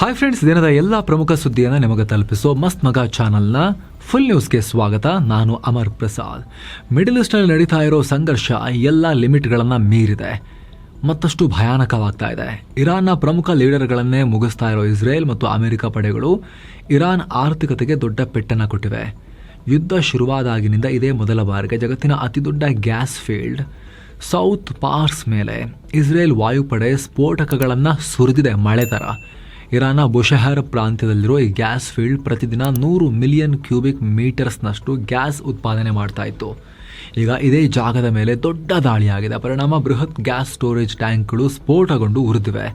Hi friends, ದಿನದ ಎಲ್ಲ ಪ್ರಮುಖ ಸುದ್ದಿಯನ್ನು ನಿಮಗೆ ತಲುಪಿಸೋ ಮಸ್ತ್ ಮಗ ಚಾನಲ್ನ ಫುಲ್ ನ್ಯೂಸ್ಗೆ ಸ್ವಾಗತ. ನಾನು ಅಮರ್ ಪ್ರಸಾದ್. ಮಿಡಲ್ ಈಸ್ಟ್ನಲ್ಲಿ ನಡೀತಾ ಇರೋ ಸಂಘರ್ಷ ಎಲ್ಲ ಲಿಮಿಟ್ಗಳನ್ನು ಮೀರಿದೆ, ಮತ್ತಷ್ಟು ಭಯಾನಕವಾಗ್ತಾ ಇದೆ. ಇರಾನ್ನ ಪ್ರಮುಖ ಲೀಡರ್ಗಳನ್ನೇ ಮುಗಿಸ್ತಾ ಇರೋ ಇಸ್ರೇಲ್ ಮತ್ತು ಅಮೆರಿಕ ಪಡೆಗಳು ಇರಾನ್ ಆರ್ಥಿಕತೆಗೆ ದೊಡ್ಡ ಪೆಟ್ಟನ್ನು ಕೊಟ್ಟಿವೆ. ಯುದ್ಧ ಶುರುವಾದಾಗಿನಿಂದ ಇದೇ ಮೊದಲ ಬಾರಿಗೆ ಜಗತ್ತಿನ ಅತಿದೊಡ್ಡ ಗ್ಯಾಸ್ ಫೀಲ್ಡ್ ಸೌತ್ ಪಾರ್ಸ್ ಮೇಲೆ ಇಸ್ರೇಲ್ ವಾಯುಪಡೆ ಸ್ಫೋಟಕಗಳನ್ನು ಸುರಿದಿದೆ ಮಳೆ ಥರ. ಇರಾನ್ನ ಬುಷಹರ್ ಪ್ರಾಂತ್ಯದಲ್ಲಿರೋ ಈ ಗ್ಯಾಸ್ ಫೀಲ್ಡ್ ಪ್ರತಿದಿನ 100 ಮಿಲಿಯನ್ ಕ್ಯೂಬಿಕ್ ಮೀಟರ್ಸ್ನಷ್ಟು ಗ್ಯಾಸ್ ಉತ್ಪಾದನೆ ಮಾಡ್ತಾ ಇತ್ತು. ಈಗ ಇದೇ ಜಾಗದ ಮೇಲೆ ದೊಡ್ಡ ದಾಳಿಯಾಗಿದೆ. ಪರಿಣಾಮ ಬೃಹತ್ ಗ್ಯಾಸ್ ಸ್ಟೋರೇಜ್ ಟ್ಯಾಂಕ್ಗಳು ಸ್ಫೋಟಗೊಂಡು ಉರಿದಿವೆ.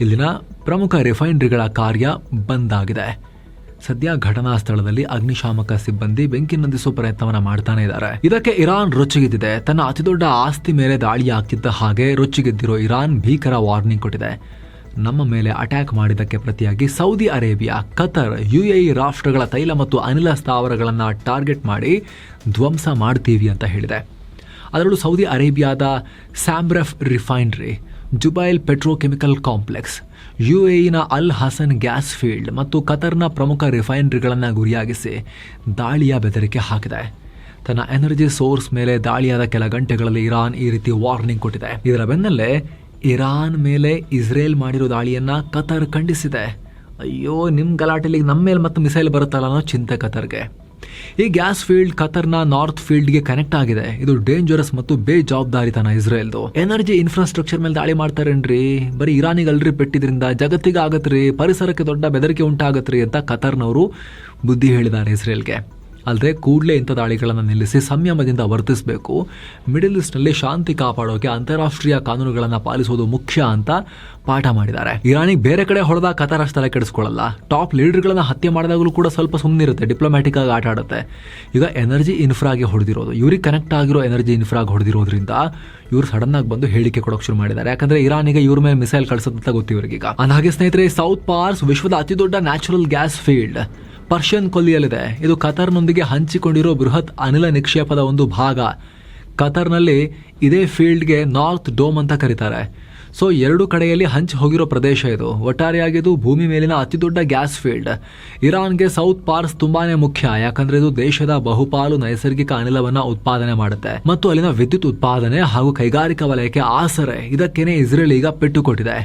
ಇಲ್ಲಿನ ಪ್ರಮುಖ ರಿಫೈನರಿಗಳ ಕಾರ್ಯ ಬಂದ್ ಆಗಿದೆ. ಸದ್ಯ ಘಟನಾ ಸ್ಥಳದಲ್ಲಿ ಅಗ್ನಿಶಾಮಕ ಸಿಬ್ಬಂದಿ ಬೆಂಕಿ ನಂದಿಸುವ ಪ್ರಯತ್ನವನ್ನ ಮಾಡ್ತಾನೆ ಇದ್ದಾರೆ. ಇದಕ್ಕೆ ಇರಾನ್ ರೊಚ್ಚಿಗೆದ್ದಿದೆ. ತನ್ನ ಅತಿದೊಡ್ಡ ಆಸ್ತಿ ಮೇಲೆ ದಾಳಿಯಾಗ್ತಿದ್ದ ಹಾಗೆ ರೊಚ್ಚಿಗೆದ್ದಿರೋ ಇರಾನ್ ಭೀಕರ ವಾರ್ನಿಂಗ್ ಕೊಟ್ಟಿದೆ. ನಮ್ಮ ಮೇಲೆ ಅಟ್ಯಾಕ್ ಮಾಡಿದ್ದಕ್ಕೆ ಪ್ರತಿಯಾಗಿ ಸೌದಿ ಅರೇಬಿಯಾ, ಕತರ್, UAE ರಾಷ್ಟ್ರಗಳ ತೈಲ ಮತ್ತು ಅನಿಲ ಸ್ಥಾವರಗಳನ್ನು ಟಾರ್ಗೆಟ್ ಮಾಡಿ ಧ್ವಂಸ ಮಾಡ್ತೀವಿ ಅಂತ ಹೇಳಿದೆ. ಅದರಲ್ಲೂ ಸೌದಿ ಅರೇಬಿಯಾದ ಸ್ಯಾಮ್ರೆಫ್ ರಿಫೈನರಿ, ಜುಬೈಲ್ ಪೆಟ್ರೋಕೆಮಿಕಲ್ ಕಾಂಪ್ಲೆಕ್ಸ್, UAEನ ಅಲ್ ಹಸನ್ ಗ್ಯಾಸ್ ಫೀಲ್ಡ್ ಮತ್ತು ಕತರ್ನ ಪ್ರಮುಖ ರಿಫೈನರಿಗಳನ್ನು ಗುರಿಯಾಗಿಸಿ ದಾಳಿಯ ಬೆದರಿಕೆ ಹಾಕಿದೆ. ತನ್ನ ಎನರ್ಜಿ ಸೋರ್ಸ್ ಮೇಲೆ ದಾಳಿಯಾದ ಕೆಲ ಗಂಟೆಗಳಲ್ಲಿ ಇರಾನ್ ಈ ರೀತಿ ವಾರ್ನಿಂಗ್ ಕೊಟ್ಟಿದೆ. ಇದರ ಬೆನ್ನಲ್ಲೇ ಇರಾನ್ ಮೇಲೆ ಇಸ್ರೇಲ್ ಮಾಡಿರೋ ದಾಳಿಯನ್ನ ಕತರ್ ಖಂಡಿಸಿದೆ. ಅಯ್ಯೋ, ನಿಮ್ಮ ಗಲಾಟೆಲಿ ನಮ್ಮ ಮೇಲೆ ಮತ್ತೆ ಮಿಸೈಲ್ ಬರುತ್ತಲ್ಲ ಅನ್ನೋ ಚಿಂತೆ ಕತರ್ಗೆ. ಈ ಗ್ಯಾಸ್ ಫೀಲ್ಡ್ ಕತರ್ನ ನಾರ್ತ್ ಫೀಲ್ಡ್ಗೆ ಕನೆಕ್ಟ್ ಆಗಿದೆ. ಇದು ಡೇಂಜರಸ್ ಮತ್ತು ಬೇಜವಾಬ್ದಾರಿತನ ಇಸ್ರೇಲ್ದು. ಎನರ್ಜಿ ಇನ್ಫ್ರಾಸ್ಟ್ರಕ್ಚರ್ ಮೇಲೆ ದಾಳಿ ಮಾಡ್ತಾರೇನ್ರಿ, ಬರೀ ಇರಾನಿಗಲ್ರಿ ಪೆಟ್ಟಿದ್ರಿಂದ ಜಗತ್ತಿಗೆ ಆಗತ್ರಿ, ಪರಿಸರಕ್ಕೆ ದೊಡ್ಡ ಬೆದರಿಕೆ ಉಂಟಾಗತ್ರಿ ಅಂತ ಕತರ್ನವರು ಬುದ್ಧಿ ಹೇಳಿದ್ದಾರೆ ಇಸ್ರೇಲ್ಗೆ. ಅಲ್ಲದೆ ಕೂಡಲೇ ಇಂಥ ದಾಳಿಗಳನ್ನು ನಿಲ್ಲಿಸಿ ಸಂಯಮದಿಂದ ವರ್ತಿಸಬೇಕು. ಮಿಡಲ್ ಈಸ್ಟ್ನಲ್ಲಿ ಶಾಂತಿ ಕಾಪಾಡೋಕೆ ಅಂತಾರಾಷ್ಟ್ರೀಯ ಕಾನೂನುಗಳನ್ನು ಪಾಲಿಸೋದು ಮುಖ್ಯ ಅಂತ ಪಾಠ ಮಾಡಿದ್ದಾರೆ. ಇರಾನಿಗೆ ಬೇರೆ ಕಡೆ ಹೊಡೆದ ಕತಾರ್ ಅಷ್ಟು ತಲೆ ಕೆಡಿಸ್ಕೊಳ್ಳಲ್ಲ. ಟಾಪ್ ಲೀಡರ್ಗಳನ್ನ ಹತ್ಯೆ ಮಾಡಿದಾಗಲೂ ಕೂಡ ಸ್ವಲ್ಪ ಸುಮ್ಮನಿರುತ್ತೆ, ಡಿಪ್ಲೊಮ್ಯಾಟಿಕ್ ಆಗಿ ಆಟ ಆಡುತ್ತೆ. ಈಗ ಎನರ್ಜಿ ಇನ್ಫ್ರಾಗೆ ಹೊಡೆದಿರೋದು, ಇವ್ರಿಗೆ ಕನೆಕ್ಟ್ ಆಗಿರೋ ಎನರ್ಜಿ ಇನ್ಫ್ರಾಗೆ ಹೊಡೆದಿರೋದ್ರಿಂದ ಇವ್ರು ಸಡನ್ ಆಗಿ ಬಂದು ಹೇಳಿಕೆ ಕೊಡೋಕೆ ಶುರು ಮಾಡಿದ್ದಾರೆ. ಯಾಕಂದ್ರೆ ಇರಾನಿಗೆ ಇವ್ರ ಮೇಲೆ ಮಿಸೈಲ್ ಕಳಿಸೋದಂತ ಗೊತ್ತು ಇವ್ರಿಗೀಗ. ಅಂದಹಾಗೆ ಸ್ನೇಹಿತರೆ, ಸೌತ್ ಪಾರ್ಸ್ ವಿಶ್ವದ ಅತಿದೊಡ್ಡ ನ್ಯಾಚುರಲ್ ಗ್ಯಾಸ್ ಫೀಲ್ಡ್ ಪರ್ಷಿಯನ್ ಕೊಲ್ಲಿಯಲ್ಲಿದೆ. ಇದು ಕತರ್ನೊಂದಿಗೆ ಹಂಚಿಕೊಂಡಿರೋ ಬೃಹತ್ ಅನಿಲ ನಿಕ್ಷೇಪದ ಒಂದು ಭಾಗ. ಕತರ್ನಲ್ಲಿ ಇದೇ ಫೀಲ್ಡ್ಗೆ ನಾರ್ತ್ ಡೋಮ್ ಅಂತ ಕರೀತಾರೆ. ಸೊ ಎರಡು ಕಡೆಯಲ್ಲಿ ಹಂಚಿ ಹೋಗಿರೋ ಪ್ರದೇಶ ಇದು. ಒಟ್ಟಾರೆಯಾಗಿದ್ದು ಭೂಮಿ ಮೇಲಿನ ಅತಿದೊಡ್ಡ ಗ್ಯಾಸ್ ಫೀಲ್ಡ್. ಇರಾನ್ಗೆ ಸೌತ್ ಪಾರ್ಸ್ ತುಂಬಾನೇ ಮುಖ್ಯ, ಯಾಕಂದ್ರೆ ಇದು ದೇಶದ ಬಹುಪಾಲು ನೈಸರ್ಗಿಕ ಅನಿಲವನ್ನ ಉತ್ಪಾದನೆ ಮಾಡುತ್ತೆ ಮತ್ತು ಅಲ್ಲಿನ ವಿದ್ಯುತ್ ಉತ್ಪಾದನೆ ಹಾಗೂ ಕೈಗಾರಿಕಾ ವಲಯಕ್ಕೆ ಆಸರೆ. ಇದಕ್ಕೇನೆ ಇಸ್ರೇಲ್ ಈಗ ಪೆಟ್ಟು ಕೊಟ್ಟಿದೆ.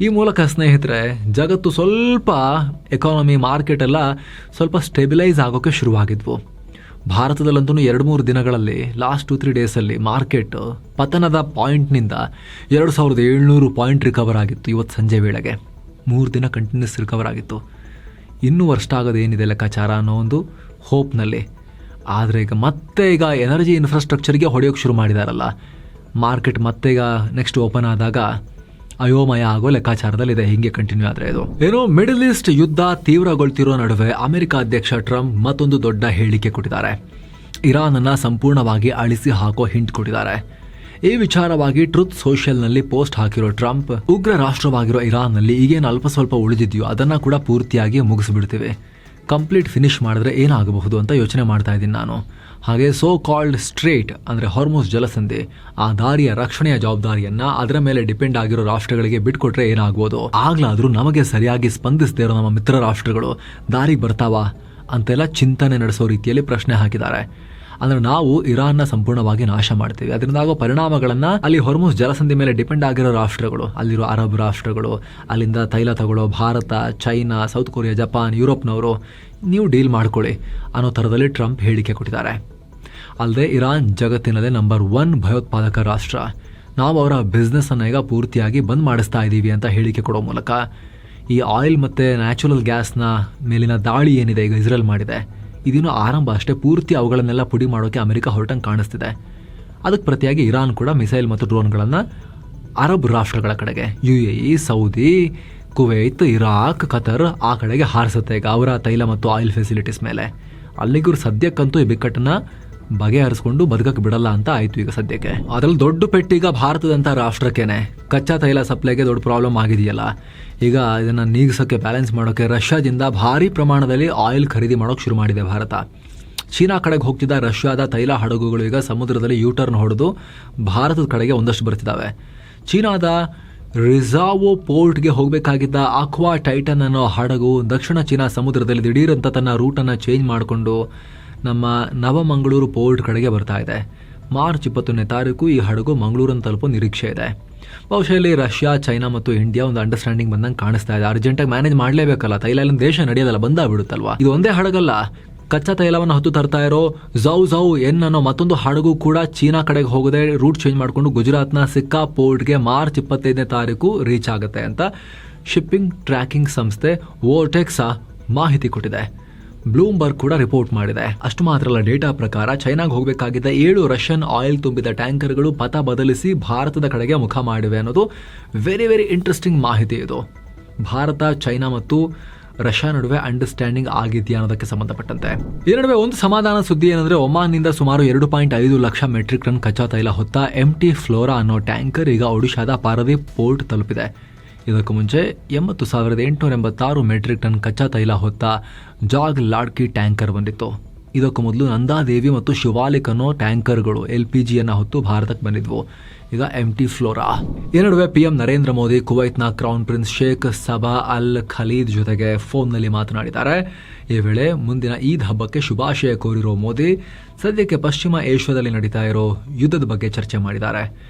ಈ ಮೂಲಕ ಸ್ನೇಹಿತರೆ, ಜಗತ್ತು ಸ್ವಲ್ಪ ಎಕಾನಮಿ, ಮಾರ್ಕೆಟ್ ಎಲ್ಲ ಸ್ವಲ್ಪ ಸ್ಟೆಬಿಲೈಸ್ ಆಗೋಕೆ ಶುರುವಾಗಿದ್ವು. ಭಾರತದಲ್ಲಂತೂ 2-3 ದಿನಗಳಲ್ಲಿ, ಲಾಸ್ಟ್ 2-3 ಡೇಸಲ್ಲಿ ಮಾರ್ಕೆಟ್ ಪತನದ ಪಾಯಿಂಟ್ನಿಂದ 2700 ಪಾಯಿಂಟ್ ರಿಕವರ್ ಆಗಿತ್ತು. ಇವತ್ತು ಸಂಜೆ ವೇಳೆಗೆ 3 ದಿನ ಕಂಟಿನ್ಯೂಸ್ ರಿಕವರ್ ಆಗಿತ್ತು. ಇನ್ನೂ ವರ್ಷ ಆಗೋದೇನಿದೆ ಲೆಕ್ಕಾಚಾರ ಅನ್ನೋ ಒಂದು ಹೋಪ್ನಲ್ಲಿ. ಆದರೆ ಈಗ ಎನರ್ಜಿ ಇನ್ಫ್ರಾಸ್ಟ್ರಕ್ಚರ್ಗೆ ಹೊಡೆಯೋಕೆ ಶುರು ಮಾಡಿದಾರಲ್ಲ, ಮಾರ್ಕೆಟ್ ಮತ್ತೆ ಈಗ ನೆಕ್ಸ್ಟ್ ಓಪನ್ ಆದಾಗ ಅಯೋಮಯ ಆಗೋ ಲೆಕ್ಕಾಚಾರದಲ್ಲಿದೆ. ಹಿಂಗೆ ಕಂಟಿನ್ಯೂ ಆದರೆ ಇದು ಏನೋ ಮಿಡಲ್ ಈಸ್ಟ್ ಯುದ್ಧ ತೀವ್ರಗೊಳ್ತಿರೋ ನಡುವೆ ಅಮೆರಿಕ ಅಧ್ಯಕ್ಷ ಟ್ರಂಪ್ ಮತ್ತೊಂದು ದೊಡ್ಡ ಹೇಳಿಕೆ ಕೊಟ್ಟಿದ್ದಾರೆ. ಇರಾನ್ ಅನ್ನ ಸಂಪೂರ್ಣವಾಗಿ ಅಳಿಸಿ ಹಾಕೋ ಹಿಂಟ್ ಕೊಟ್ಟಿದ್ದಾರೆ. ಈ ವಿಚಾರವಾಗಿ ಟ್ರುತ್ ಸೋಷಿಯಲ್ನಲ್ಲಿ ಪೋಸ್ಟ್ ಹಾಕಿರೋ ಟ್ರಂಪ್, ಉಗ್ರ ರಾಷ್ಟ್ರವಾಗಿರೋ ಇರಾನ್ನಲ್ಲಿ ಈಗೇನು ಅಲ್ಪ ಸ್ವಲ್ಪ ಉಳಿದಿದೆಯೋ ಅದನ್ನ ಕೂಡ ಪೂರ್ತಿಯಾಗಿ ಮುಗಿಸ್ಬಿಡ್ತೀವಿ. ಕಂಪ್ಲೀಟ್ ಫಿನಿಶ್ ಮಾಡಿದ್ರೆ ಏನಾಗಬಹುದು ಅಂತ ಯೋಚನೆ ಮಾಡ್ತಾ ಇದ್ದೀನಿ ನಾನು. ಹಾಗೆ ಸೋ ಕಾಲ್ಡ್ ಸ್ಟ್ರೇಟ್ ಅಂದರೆ ಹಾರ್ಮುಜ್ ಜಲಸಂಧಿ, ಆ ದಾರಿಯ ರಕ್ಷಣೆಯ ಜವಾಬ್ದಾರಿಯನ್ನ ಅದರ ಮೇಲೆ ಡಿಪೆಂಡ್ ಆಗಿರೋ ರಾಷ್ಟ್ರಗಳಿಗೆ ಬಿಟ್ಕೊಟ್ರೆ ಏನಾಗ್ಬೋದು. ಆಗ್ಲಾದ್ರೂ ನಮಗೆ ಸರಿಯಾಗಿ ಸ್ಪಂದಿಸದೇ ಇರೋ ನಮ್ಮ ಮಿತ್ರ ರಾಷ್ಟ್ರಗಳು ದಾರಿಗೆ ಬರ್ತಾವಾ ಅಂತೆಲ್ಲ ಚಿಂತನೆ ನಡೆಸೋ ರೀತಿಯಲ್ಲಿ ಪ್ರಶ್ನೆ ಹಾಕಿದ್ದಾರೆ. ಅಂದ್ರೆ ನಾವು ಇರಾನ್ನ ಸಂಪೂರ್ಣವಾಗಿ ನಾಶ ಮಾಡ್ತೀವಿ, ಅದರಿಂದಾಗೋ ಪರಿಣಾಮಗಳನ್ನ ಅಲ್ಲಿ ಹಾರ್ಮುಜ್ ಜಲಸಂಧಿ ಮೇಲೆ ಡಿಪೆಂಡ್ ಆಗಿರೋ ರಾಷ್ಟ್ರಗಳು, ಅಲ್ಲಿರೋ ಅರಬ್ ರಾಷ್ಟ್ರಗಳು, ಅಲ್ಲಿಂದ ತೈಲ ತಗೊಳ್ಳೋ Bharat, China, south Korea, Japan, ಯುರೋಪ್ನವರು ನೀವು ಡೀಲ್ ಮಾಡ್ಕೊಳ್ಳಿ ಅನ್ನೋ ಥರದಲ್ಲಿ ಟ್ರಂಪ್ ಹೇಳಿಕೆ ಕೊಟ್ಟಿದ್ದಾರೆ. ಅಲ್ಲದೆ ಇರಾನ್ ಜಗತ್ತಿನಲ್ಲೇ ನಂಬರ್ 1 ಭಯೋತ್ಪಾದಕ ರಾಷ್ಟ್ರ, ನಾವು ಅವರ ಬಿಸ್ನೆಸ್ ಅನ್ನ ಈಗ ಪೂರ್ತಿಯಾಗಿ ಬಂದ್ ಮಾಡಿಸ್ತಾ ಇದ್ದೀವಿ ಅಂತ ಹೇಳಿಕೆ ಕೊಡೋ ಮೂಲಕ ಈ ಆಯಿಲ್ ಮತ್ತು ನ್ಯಾಚುರಲ್ ಗ್ಯಾಸ್ನ ಮೇಲಿನ ದಾಳಿ ಏನಿದೆ ಈಗ ಇಸ್ರೇಲ್ ಮಾಡಿದೆ, ಇದಿನ್ನೂ ಆರಂಭ ಅಷ್ಟೇ. ಪೂರ್ತಿ ಅವುಗಳನ್ನೆಲ್ಲ ಪುಡಿ ಮಾಡೋಕೆ ಅಮೆರಿಕ ಹೊರಟಂಗೆ ಕಾಣಿಸ್ತಿದೆ. ಅದಕ್ಕೆ ಪ್ರತಿಯಾಗಿ ಇರಾನ್ ಕೂಡ ಮಿಸೈಲ್ ಮತ್ತು ಡ್ರೋನ್ಗಳನ್ನು ಅರಬ್ ರಾಷ್ಟ್ರಗಳ ಕಡೆಗೆ, UAE, Saudi, Kuwait, Iraq, Qatar ಆ ಕಡೆಗೆ ಹಾರಿಸುತ್ತೆ ಈಗ ಅವರ ತೈಲ ಮತ್ತು ಆಯಿಲ್ ಫೆಸಿಲಿಟೀಸ್ ಮೇಲೆ. ಅಲ್ಲಿಗೂ ಸದ್ಯಕ್ಕಂತೂ ಈ ಬಿಕ್ಕಟ್ಟನ್ನ ಬಗೆಹರಿಸ್ಕೊಂಡು ಬದುಕಕ್ಕೆ ಬಿಡಲ್ಲ ಅಂತ ಆಯ್ತು ಈಗ ಸದ್ಯಕ್ಕೆ. ಅದ್ರಲ್ಲಿ ದೊಡ್ಡ ಪೆಟ್ಟೀಗ ಭಾರತದಂಥ ರಾಷ್ಟ್ರಕ್ಕೇನೆ ಕಚ್ಚಾ ತೈಲ ಸಪ್ಲೈಗೆ ದೊಡ್ಡ ಪ್ರಾಬ್ಲಮ್ ಆಗಿದೆಯಲ್ಲ. ಈಗ ಇದನ್ನು ನೀಗಿಸೋಕ್ಕೆ, ಬ್ಯಾಲೆನ್ಸ್ ಮಾಡೋಕ್ಕೆ ರಷ್ಯಾದಿಂದ ಭಾರಿ ಪ್ರಮಾಣದಲ್ಲಿ ಆಯಿಲ್ ಖರೀದಿ ಮಾಡೋಕೆ ಶುರು ಮಾಡಿದೆ ಭಾರತ. ಚೀನಾ ಕಡೆಗೆ ಹೋಗ್ತಿದ್ದ ರಷ್ಯಾದ ತೈಲ ಹಡಗುಗಳು ಈಗ ಸಮುದ್ರದಲ್ಲಿ ಯೂಟರ್ನ್ ಹೊಡೆದು ಭಾರತದ ಕಡೆಗೆ ಒಂದಷ್ಟು ಬರ್ತಿದ್ದಾವೆ. ಚೀನಾದ ರಿಜಾವೋ ಪೋರ್ಟ್ಗೆ ಹೋಗಬೇಕಾಗಿದ್ದ ಅಕ್ವಾ ಟೈಟನ್ ಅನ್ನೋ ಹಡಗು ದಕ್ಷಿಣ ಚೀನಾ ಸಮುದ್ರದಲ್ಲಿ ದಿಢೀರಂತ ತನ್ನ ರೂಟನ್ನು ಚೇಂಜ್ ಮಾಡಿಕೊಂಡು ನಮ್ಮ ನವಮಂಗಳೂರು ಪೋರ್ಟ್ ಕಡೆಗೆ ಬರ್ತಾ ಇದೆ. ಮಾರ್ಚ್ 21ನೇ ತಾರೀಕು ಈ ಹಡಗು ಮಂಗಳೂರನ್ನು ತಲುಪೋ ನಿರೀಕ್ಷೆ ಇದೆ. ಬಹುಶಃ ಇಲ್ಲಿ ರಷ್ಯಾ, ಚೈನಾ ಮತ್ತು ಇಂಡಿಯಾ ಒಂದು ಅಂಡರ್ಸ್ಟ್ಯಾಂಡಿಂಗ್ ಬಂದಂಗೆ ಕಾಣಿಸ್ತಾ ಇದೆ. ಅರ್ಜೆಂಟಾಗಿ ಮ್ಯಾನೇಜ್ ಮಾಡಲೇಬೇಕಲ್ಲ, ತೈಲ ದೇಶ ನಡೆಯೋದಲ್ಲ, ಬಂದಾಗ್ಬಿಡುತ್ತಲ್ವಾ. ಇದು ಒಂದೇ ಹಡಗಲ್ಲ, ಕಚ್ಚಾ ತೈಲವನ್ನು ಹೊತ್ತು ತರ್ತಾ ಇರೋ ಝೌ ಎನ್ ಅನ್ನೋ ಮತ್ತೊಂದು ಹಡಗು ಕೂಡ ಚೀನಾ ಕಡೆಗೆ ಹೋಗದೆ ರೂಟ್ ಚೇಂಜ್ ಮಾಡಿಕೊಂಡು ಗುಜರಾತ್ನ ಸಿಕ್ಕಾ ಪೋರ್ಟ್ಗೆ ಮಾರ್ಚ್ 25ನೇ ತಾರೀಕು ರೀಚ್ ಆಗುತ್ತೆ ಅಂತ ಶಿಪ್ಪಿಂಗ್ ಟ್ರ್ಯಾಕಿಂಗ್ ಸಂಸ್ಥೆ ವೋರ್ಟೆಕ್ಸ್ ಮಾಹಿತಿ ಕೊಟ್ಟಿದೆ. ಬ್ಲೂಮ್ಬರ್ಗ್ ಕೂಡ ರಿಪೋರ್ಟ್ ಮಾಡಿದೆ. ಅಷ್ಟು ಮಾತ್ರ ಅಲ್ಲ, ಡೇಟಾ ಪ್ರಕಾರ ಚೈನಾಗೆ ಹೋಗಬೇಕಾಗಿದ್ದ 7 ರಷ್ಯನ್ ಆಯಿಲ್ ತುಂಬಿದ ಟ್ಯಾಂಕರ್ಗಳು ಪಥ ಬದಲಿಸಿ ಭಾರತದ ಕಡೆಗೆ ಮುಖ ಮಾಡಿವೆ ಅನ್ನೋದು ವೆರಿ ವೆರಿ ಇಂಟ್ರೆಸ್ಟಿಂಗ್ ಮಾಹಿತಿ. ಇದು ಭಾರತ, ಚೈನಾ ಮತ್ತು ರಷ್ಯಾ ನಡುವೆ ಅಂಡರ್ಸ್ಟ್ಯಾಂಡಿಂಗ್ ಆಗಿದೆಯಾ ಅನ್ನೋದಕ್ಕೆ ಸಂಬಂಧಪಟ್ಟಂತೆ. ಈ ನಡುವೆ ಒಂದು ಸಮಾಧಾನ ಸುದ್ದಿ ಏನಂದ್ರೆ, ಒಮಾನ್ನಿಂದ ಸುಮಾರು 2.5 ಲಕ್ಷ ಮೆಟ್ರಿಕ್ ಟನ್ ಕಚ್ಚಾ ತೈಲ ಹೊತ್ತ MT ಫ್ಲೋರಾ ಅನ್ನೋ ಟ್ಯಾಂಕರ್ ಈಗ ಒಡಿಶಾದ ಪಾರದೀಪ್ ಪೋರ್ಟ್ ತಲುಪಿದೆ. ಇದಕ್ಕೂ ಮುಂಚೆ 80,886 ಮೆಟ್ರಿಕ್ ಟನ್ ಕಚ್ಚಾ ತೈಲ ಹೊತ್ತ ಜಾಗ್ ಲಾಡ್ಕಿ ಟ್ಯಾಂಕರ್ ಬಂದಿತ್ತು. ಇದಕ್ಕೂ ಮೊದಲು ನಂದಾದೇವಿ ಮತ್ತು ಶಿವಾಲಿಕ್ ಅನ್ನೋ ಟ್ಯಾಂಕರ್ಗಳು LPGಯನ್ನು ಹೊತ್ತು ಭಾರತಕ್ಕೆ ಬಂದಿದ್ವು. ಈಗ MT ಫ್ಲೋರಾ. ಈ ನಡುವೆ PM ನರೇಂದ್ರ ಮೋದಿ ಕುವೈತ್ನ crown prince Sheikh Sabah Al Khalid ಜೊತೆಗೆ ಫೋನ್ನಲ್ಲಿ ಮಾತನಾಡಿದ್ದಾರೆ. ಈ ವೇಳೆ ಮುಂದಿನ ಈದ್ ಹಬ್ಬಕ್ಕೆ ಶುಭಾಶಯ ಕೋರಿರೋ ಮೋದಿ ಸದ್ಯಕ್ಕೆ ಪಶ್ಚಿಮ ಏಷ್ಯಾದಲ್ಲಿ ನಡೀತಾ ಇರೋ ಯುದ್ಧದ ಬಗ್ಗೆ ಚರ್ಚೆ ಮಾಡಿದ್ದಾರೆ.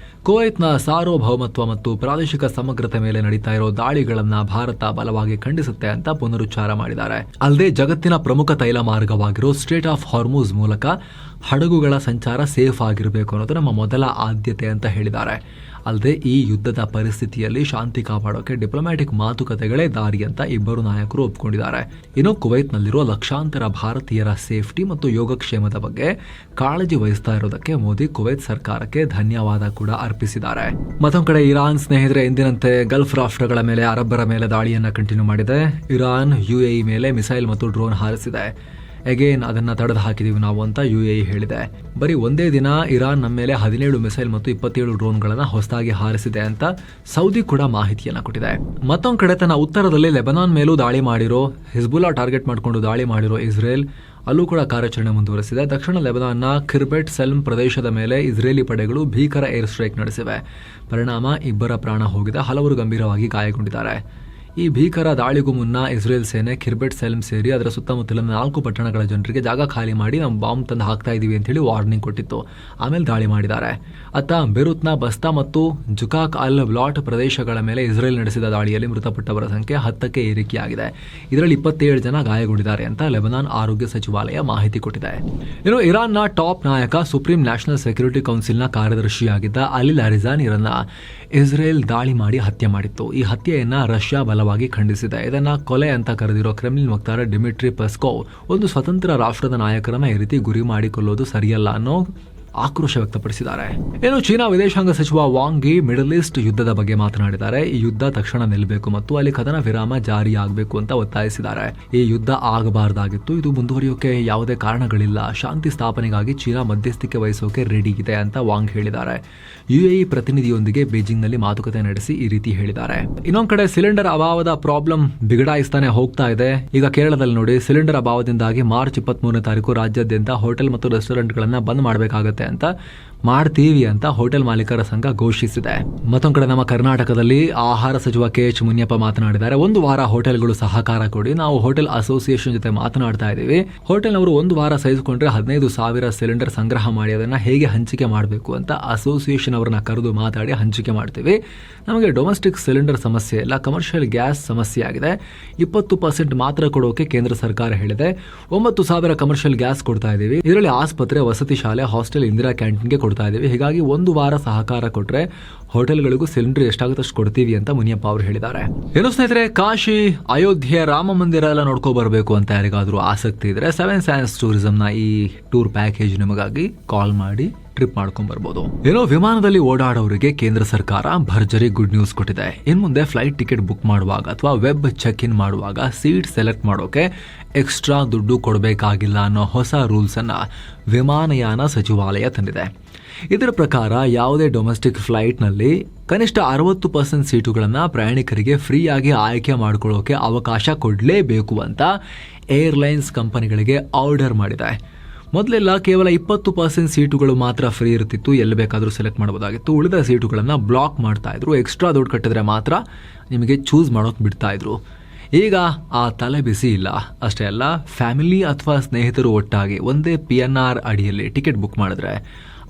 ಕುವೈತ್ನ ಸಾರ್ವಭೌಮತ್ವ ಮತ್ತು ಪ್ರಾದೇಶಿಕ ಸಮಗ್ರತೆ ಮೇಲೆ ನಡೀತಾ ಇರೋ ದಾಳಿಗಳನ್ನ ಭಾರತ ಬಲವಾಗಿ ಖಂಡಿಸುತ್ತೆ ಅಂತ ಪುನರುಚ್ಚಾರ ಮಾಡಿದ್ದಾರೆ. ಅಲ್ಲದೆ ಜಗತ್ತಿನ ಪ್ರಮುಖ ತೈಲ ಮಾರ್ಗವಾಗಿರೋ ಸ್ಟ್ರೇಟ್ ಆಫ್ ಹಾರ್ಮುಜ್ ಮೂಲಕ ಹಡಗುಗಳ ಸಂಚಾರ ಸೇಫ್ ಆಗಿರಬೇಕು ಅನ್ನೋದು ನಮ್ಮ ಮೊದಲ ಆದ್ಯತೆ ಅಂತ ಹೇಳಿದ್ದಾರೆ. ಅಲ್ಲದೆ ಈ ಯುದ್ಧದ ಪರಿಸ್ಥಿತಿಯಲ್ಲಿ ಶಾಂತಿ ಕಾಪಾಡೋಕೆ ಡಿಪ್ಲೊಮ್ಯಾಟಿಕ್ ಮಾತುಕತೆಗಳೇ ದಾರಿ ಅಂತ ಇಬ್ಬರು ನಾಯಕರು ಒಪ್ಕೊಂಡಿದ್ದಾರೆ. ಇನ್ನು ಕುವೈತ್ನಲ್ಲಿರುವ ಲಕ್ಷಾಂತರ ಭಾರತೀಯರ ಸೇಫ್ಟಿ ಮತ್ತು ಯೋಗಕ್ಷೇಮದ ಬಗ್ಗೆ ಕಾಳಜಿ ವಹಿಸ್ತಾ ಇರೋದಕ್ಕೆ ಮೋದಿ ಕುವೈತ್ ಸರ್ಕಾರಕ್ಕೆ ಧನ್ಯವಾದ ಕೂಡ ಅರ್ಪಿಸಿದ್ದಾರೆ. ಮತ್ತೊಂದು ಕಡೆ ಇರಾನ್ ಸ್ನೇಹಿತರೆ ಎಂದಿನಂತೆ ಗಲ್ಫ್ ರಾಷ್ಟ್ರಗಳ ಮೇಲೆ ಅರಬ್ಬರ ಮೇಲೆ ದಾಳಿಯನ್ನ ಕಂಟಿನ್ಯೂ ಮಾಡಿದೆ. ಇರಾನ್ UAE ಮೇಲೆ ಮಿಸೈಲ್ ಮತ್ತು ಡ್ರೋನ್ ಹಾರಿಸಿದೆ. ಅಗೇನ್ ಅದನ್ನ ತಡೆದು ಹಾಕಿದೀವಿ ನಾವು ಅಂತ UAE ಹೇಳಿದೆ. ಬರೀ ಒಂದೇ ದಿನ ಇರಾನ್ ನಮ್ಮ ಮೇಲೆ 17 ಮಿಸೈಲ್ ಮತ್ತು 27 ಡ್ರೋನ್ಗಳನ್ನ ಹೊಸದಾಗಿ ಹಾರಿಸಿದೆ ಅಂತ ಸೌದಿ ಕೂಡ ಮಾಹಿತಿಯನ್ನ ಕೊಟ್ಟಿದೆ. ಮತ್ತೊಂದು ಕಡೆ ತನ್ನ ಉತ್ತರದಲ್ಲಿ ಲೆಬನಾನ್ ಮೇಲೂ ದಾಳಿ ಮಾಡಿರೋ, ಹಿಜ್ಬುಲ್ಲಾ ಟಾರ್ಗೆಟ್ ಮಾಡಿಕೊಂಡು ದಾಳಿ ಮಾಡಿರೋ ಇಸ್ರೇಲ್ ಅಲ್ಲೂ ಕೂಡ ಕಾರ್ಯಾಚರಣೆ ಮುಂದುವರೆಸಿದೆ. ದಕ್ಷಿಣ ಲೆಬನಾನ್ನ ಖಿರ್ಬೆಟ್ ಸೆಲ್ಮ್ ಪ್ರದೇಶದ ಮೇಲೆ ಇಸ್ರೇಲಿ ಪಡೆಗಳು ಭೀಕರ ಏರ್ ಸ್ಟ್ರೈಕ್ ನಡೆಸಿವೆ. ಪರಿಣಾಮ 2 ಪ್ರಾಣ ಹೋಗಿದೆ, ಹಲವರು ಗಂಭೀರವಾಗಿ ಗಾಯಗೊಂಡಿದ್ದಾರೆ. ಈ ಭೀಕರ ದಾಳಿಗೂ ಮುನ್ನ ಇಸ್ರೇಲ್ ಸೇನೆ ಖಿರ್ಬೆಟ್ ಸೆಲ್ಮ್ ಸೇರಿ ಅದರ ಸುತ್ತಮುತ್ತಲಿನ 4 ಪಟ್ಟಣಗಳ ಜನರಿಗೆ ಜಾಗ ಖಾಲಿ ಮಾಡಿ ನಾವು ಬಾಂಬ್ ತಂದು ಹಾಕ್ತಾ ಇದೀವಿ ಅಂತ ಹೇಳಿ ವಾರ್ನಿಂಗ್ ಕೊಟ್ಟಿತ್ತು. ಆಮೇಲೆ ದಾಳಿ ಮಾಡಿದ್ದಾರೆ. ಅತ್ತ ಬೆರುತ್ನ ಬಸ್ತಾ ಮತ್ತು ಜುಕಾಕ್ ಅಲ್ ಬ್ಲಾಟ್ ಪ್ರದೇಶಗಳ ಮೇಲೆ ಇಸ್ರೇಲ್ ನಡೆಸಿದ ದಾಳಿಯಲ್ಲಿ ಮೃತಪಟ್ಟವರ ಸಂಖ್ಯೆ 10ಕ್ಕೆ ಏರಿಕೆಯಾಗಿದೆ. ಇದರಲ್ಲಿ 27 ಜನ ಗಾಯಗೊಂಡಿದ್ದಾರೆ ಅಂತ ಲೆಬನಾನ್ ಆರೋಗ್ಯ ಸಚಿವಾಲಯ ಮಾಹಿತಿ ಕೊಟ್ಟಿದೆ. ಇನ್ನು ಇರಾನ್ನ ಟಾಪ್ ನಾಯಕ, ಸುಪ್ರೀಂ ನ್ಯಾಷನಲ್ ಸೆಕ್ಯೂರಿಟಿ ಕೌನ್ಸಿಲ್ನ ಕಾರ್ಯದರ್ಶಿಯಾಗಿದ್ದ ಅಲಿ ಲಾರಿಜಾನ್ ಇವರನ್ನ ಇಸ್ರೇಲ್ ದಾಳಿ ಮಾಡಿ ಹತ್ಯೆ ಮಾಡಿತ್ತು. ಈ ಹತ್ಯೆಯನ್ನ ರಷ್ಯಾ ಬಲವಾಗಿ ಖಂಡಿಸಿದೆ. ಇದನ್ನ ಕೊಲೆ ಅಂತ ಕರೆದಿರೋ ಕ್ರೆಮ್ಲಿನ್ ವಕ್ತಾರ ಡಿಮಿಟ್ರಿ ಪೆಸ್ಕೋವ್ ಒಂದು ಸ್ವತಂತ್ರ ರಾಷ್ಟ್ರದ ನಾಯಕರನ್ನ ಈ ರೀತಿ ಗುರಿ ಮಾಡಿಕೊಳ್ಳೋದು ಸರಿಯಲ್ಲ ಅನ್ನೋ ಆಕ್ರೋಶ ವ್ಯಕ್ತಪಡಿಸಿದ್ದಾರೆ. ಇನ್ನು ಚೀನಾ ವಿದೇಶಾಂಗ ಸಚಿವ ವಾಂಗ್ ಯಿ ಮಿಡಲ್ ಈಸ್ಟ್ ಯುದ್ಧದ ಬಗ್ಗೆ ಮಾತನಾಡಿದ್ದಾರೆ. ಈ ಯುದ್ಧ ತಕ್ಷಣ ನಿಲ್ಲಬೇಕು ಮತ್ತು ಅಲ್ಲಿ ಕದನ ವಿರಾಮ ಜಾರಿಯಾಗಬೇಕು ಅಂತ ಒತ್ತಾಯಿಸಿದ್ದಾರೆ. ಈ ಯುದ್ಧ ಆಗಬಾರ್ದಾಗಿತ್ತು, ಇದು ಮುಂದುವರಿಯೋಕೆ ಯಾವುದೇ ಕಾರಣಗಳಿಲ್ಲ, ಶಾಂತಿ ಸ್ಥಾಪನೆಗಾಗಿ ಚೀನಾ ಮಧ್ಯಸ್ಥಿಕೆ ವಹಿಸೋಕೆ ರೆಡಿ ಇದೆ ಅಂತ ವಾಂಗ್ ಹೇಳಿದ್ದಾರೆ. UAE ಪ್ರತಿನಿಧಿಯೊಂದಿಗೆ ಬೀಜಿಂಗ್ನಲ್ಲಿ ಮಾತುಕತೆ ನಡೆಸಿ ಈ ರೀತಿ ಹೇಳಿದ್ದಾರೆ. ಇನ್ನೊಂದ್ ಕಡೆ ಸಿಲಿಂಡರ್ ಅಭಾವದ ಪ್ರಾಬ್ಲಮ್ ಬಿಗಡಾಯಿಸ್ತಾನೆ ಹೋಗ್ತಾ ಇದೆ. ಈಗ ಕೇರಳದಲ್ಲಿ ನೋಡಿ, ಸಿಲಿಂಡರ್ ಅಭಾವದಿಂದಾಗಿ ಮಾರ್ಚ್ 23ನೇ ತಾರೀಕು ರಾಜ್ಯಾದ್ಯಂತ ಹೋಟೆಲ್ ಮತ್ತು ರೆಸ್ಟೋರೆಂಟ್ಗಳನ್ನ ಬಂದ್ ಮಾಡಬೇಕಾಗುತ್ತೆ ಅಂತ ಮಾಡ್ತೀವಿ ಅಂತ ಹೋಟೆಲ್ ಮಾಲೀಕರ ಸಂಘ ಘೋಷಿಸಿದೆ. ಮತ್ತೊಂದು ಕಡೆ ನಮ್ಮ ಕರ್ನಾಟಕದಲ್ಲಿ ಆಹಾರ ಸಚಿವ KH ಮುನಿಯಪ್ಪ ಮಾತನಾಡಿದ್ದಾರೆ. 1 ವಾರ ಹೋಟೆಲ್ಗಳು ಸಹಕಾರ ಕೊಡಿ, ನಾವು ಹೋಟೆಲ್ ಅಸೋಸಿಯೇಷನ್ ಜೊತೆ ಮಾತನಾಡ್ತಾ ಇದ್ದೀವಿ. ಹೋಟೆಲ್ನವರು 1 ವಾರ ಸಹಿಸಿಕೊಂಡ್ರೆ 15,000 ಸಿಲಿಂಡರ್ ಸಂಗ್ರಹ ಮಾಡಿ ಅದನ್ನ ಹೇಗೆ ಹಂಚಿಕೆ ಮಾಡಬೇಕು ಅಂತ ಅಸೋಸಿಯೇಷನ್ ಅವರನ್ನ ಕರೆದು ಮಾತಾಡಿ ಹಂಚಿಕೆ ಮಾಡ್ತೀವಿ. ನಮಗೆ ಡೊಮೆಸ್ಟಿಕ್ ಸಿಲಿಂಡರ್ ಸಮಸ್ಯೆ ಇಲ್ಲ, ಕಮರ್ಷಿಯಲ್ ಗ್ಯಾಸ್ ಸಮಸ್ಯೆ ಆಗಿದೆ. 20% ಮಾತ್ರ ಕೊಡೋಕೆ ಕೇಂದ್ರ ಸರ್ಕಾರ ಹೇಳಿದೆ. 9,000 ಕಮರ್ಷಿಯಲ್ ಗ್ಯಾಸ್ ಕೊಡ್ತಾ ಇದ್ದೀವಿ. ಇದರಲ್ಲಿ ಆಸ್ಪತ್ರೆ, ವಸತಿ ಶಾಲೆ, ಹಾಸ್ಟೆಲ್, ಇಂದಿರಾ ಕ್ಯಾಂಟೀನ್ಗೆ ಕೊಡ್ತಾ ಇದ್ದೀವಿ. ಹೀಗಾಗಿ 1 ವಾರ ಸಹಕಾರ ಕೊಟ್ರೆ ಹೋಟೆಲ್ಗಳಿಗೂ ಸಿಲಿಂಡರ್ ಎಷ್ಟಾಗುತ್ತೆ ಅಷ್ಟು ಕೊಡ್ತೀವಿ ಅಂತ ಮುನಿಯಪ್ಪ ಅವರು ಹೇಳಿದ್ದಾರೆ. ಏನು ಸ್ನೇಹಿತರೆ, ಕಾಶಿ, ಅಯೋಧ್ಯೆ, ರಾಮ ಮಂದಿರ ಎಲ್ಲ ನೋಡ್ಕೊ ಬರಬೇಕು ಅಂತ ಯಾರಿಗಾದ್ರೂ ಆಸಕ್ತಿ ಇದ್ರೆ 7 ಸೈನ್ಸ್ ಟೂರಿಸಂನ ಈ ಟೂರ್ ಪ್ಯಾಕೇಜ್ ನಿಮಗಾಗಿ ಕಾಲ್ ಮಾಡಿ ಟ್ರಿಪ್ ಮಾಡ್ಕೊಂಡ್ ಬರ್ಬೋದು. ಏನೋ ವಿಮಾನದಲ್ಲಿ ಓಡಾಡೋರಿಗೆ ಕೇಂದ್ರ ಸರ್ಕಾರ ಭರ್ಜರಿ ಗುಡ್ ನ್ಯೂಸ್ ಕೊಟ್ಟಿದೆ. ಇನ್ ಮುಂದೆ ಫ್ಲೈಟ್ ಟಿಕೆಟ್ ಬುಕ್ ಮಾಡುವಾಗ ಅಥವಾ ವೆಬ್ ಚೆಕ್ ಇನ್ ಮಾಡುವಾಗ ಸೀಟ್ ಸೆಲೆಕ್ಟ್ ಮಾಡೋಕೆ ಎಕ್ಸ್ಟ್ರಾ ದುಡ್ಡು ಕೊಡಬೇಕಾಗಿಲ್ಲ ಅನ್ನೋ ಹೊಸ ರೂಲ್ಸ್ ಅನ್ನ ವಿಮಾನಯಾನ ಸಚಿವಾಲಯ ತಂದಿದೆ. ಇದರ ಪ್ರಕಾರ ಯಾವುದೇ ಡೊಮೆಸ್ಟಿಕ್ ಫ್ಲೈಟ್ನಲ್ಲಿ ಕನಿಷ್ಠ 60% ಸೀಟುಗಳನ್ನು ಪ್ರಯಾಣಿಕರಿಗೆ ಫ್ರೀಯಾಗಿ ಆಯ್ಕೆ ಮಾಡಿಕೊಳ್ಳೋಕೆ ಅವಕಾಶ ಕೊಡಲೇಬೇಕು ಅಂತ ಏರ್ಲೈನ್ಸ್ ಕಂಪನಿಗಳಿಗೆ ಆರ್ಡರ್ ಮಾಡಿದೆ. ಮೊದಲೆಲ್ಲ ಕೇವಲ 20% ಸೀಟುಗಳು ಮಾತ್ರ ಫ್ರೀ ಇರ್ತಿತ್ತು, ಎಲ್ಲಿ ಬೇಕಾದರೂ ಸೆಲೆಕ್ಟ್ ಮಾಡಬಹುದಾಗಿತ್ತು. ಉಳಿದ ಸೀಟುಗಳನ್ನು ಬ್ಲಾಕ್ ಮಾಡ್ತಾ ಇದ್ರು. ಎಕ್ಸ್ಟ್ರಾ ದುಡ್ಡು ಕಟ್ಟಿದ್ರೆ ಮಾತ್ರ ನಿಮಗೆ ಚೂಸ್ ಮಾಡೋಕೆ ಬಿಡ್ತಾ ಇದ್ರು. ಈಗ ಆ ತಲೆ ಬಿಸಿ ಇಲ್ಲ. ಅಷ್ಟೇ ಅಲ್ಲ, ಫ್ಯಾಮಿಲಿ ಅಥವಾ ಸ್ನೇಹಿತರು ಒಟ್ಟಾಗಿ ಒಂದೇ PNR ಅಡಿಯಲ್ಲಿ ಟಿಕೆಟ್ ಬುಕ್ ಮಾಡಿದ್ರೆ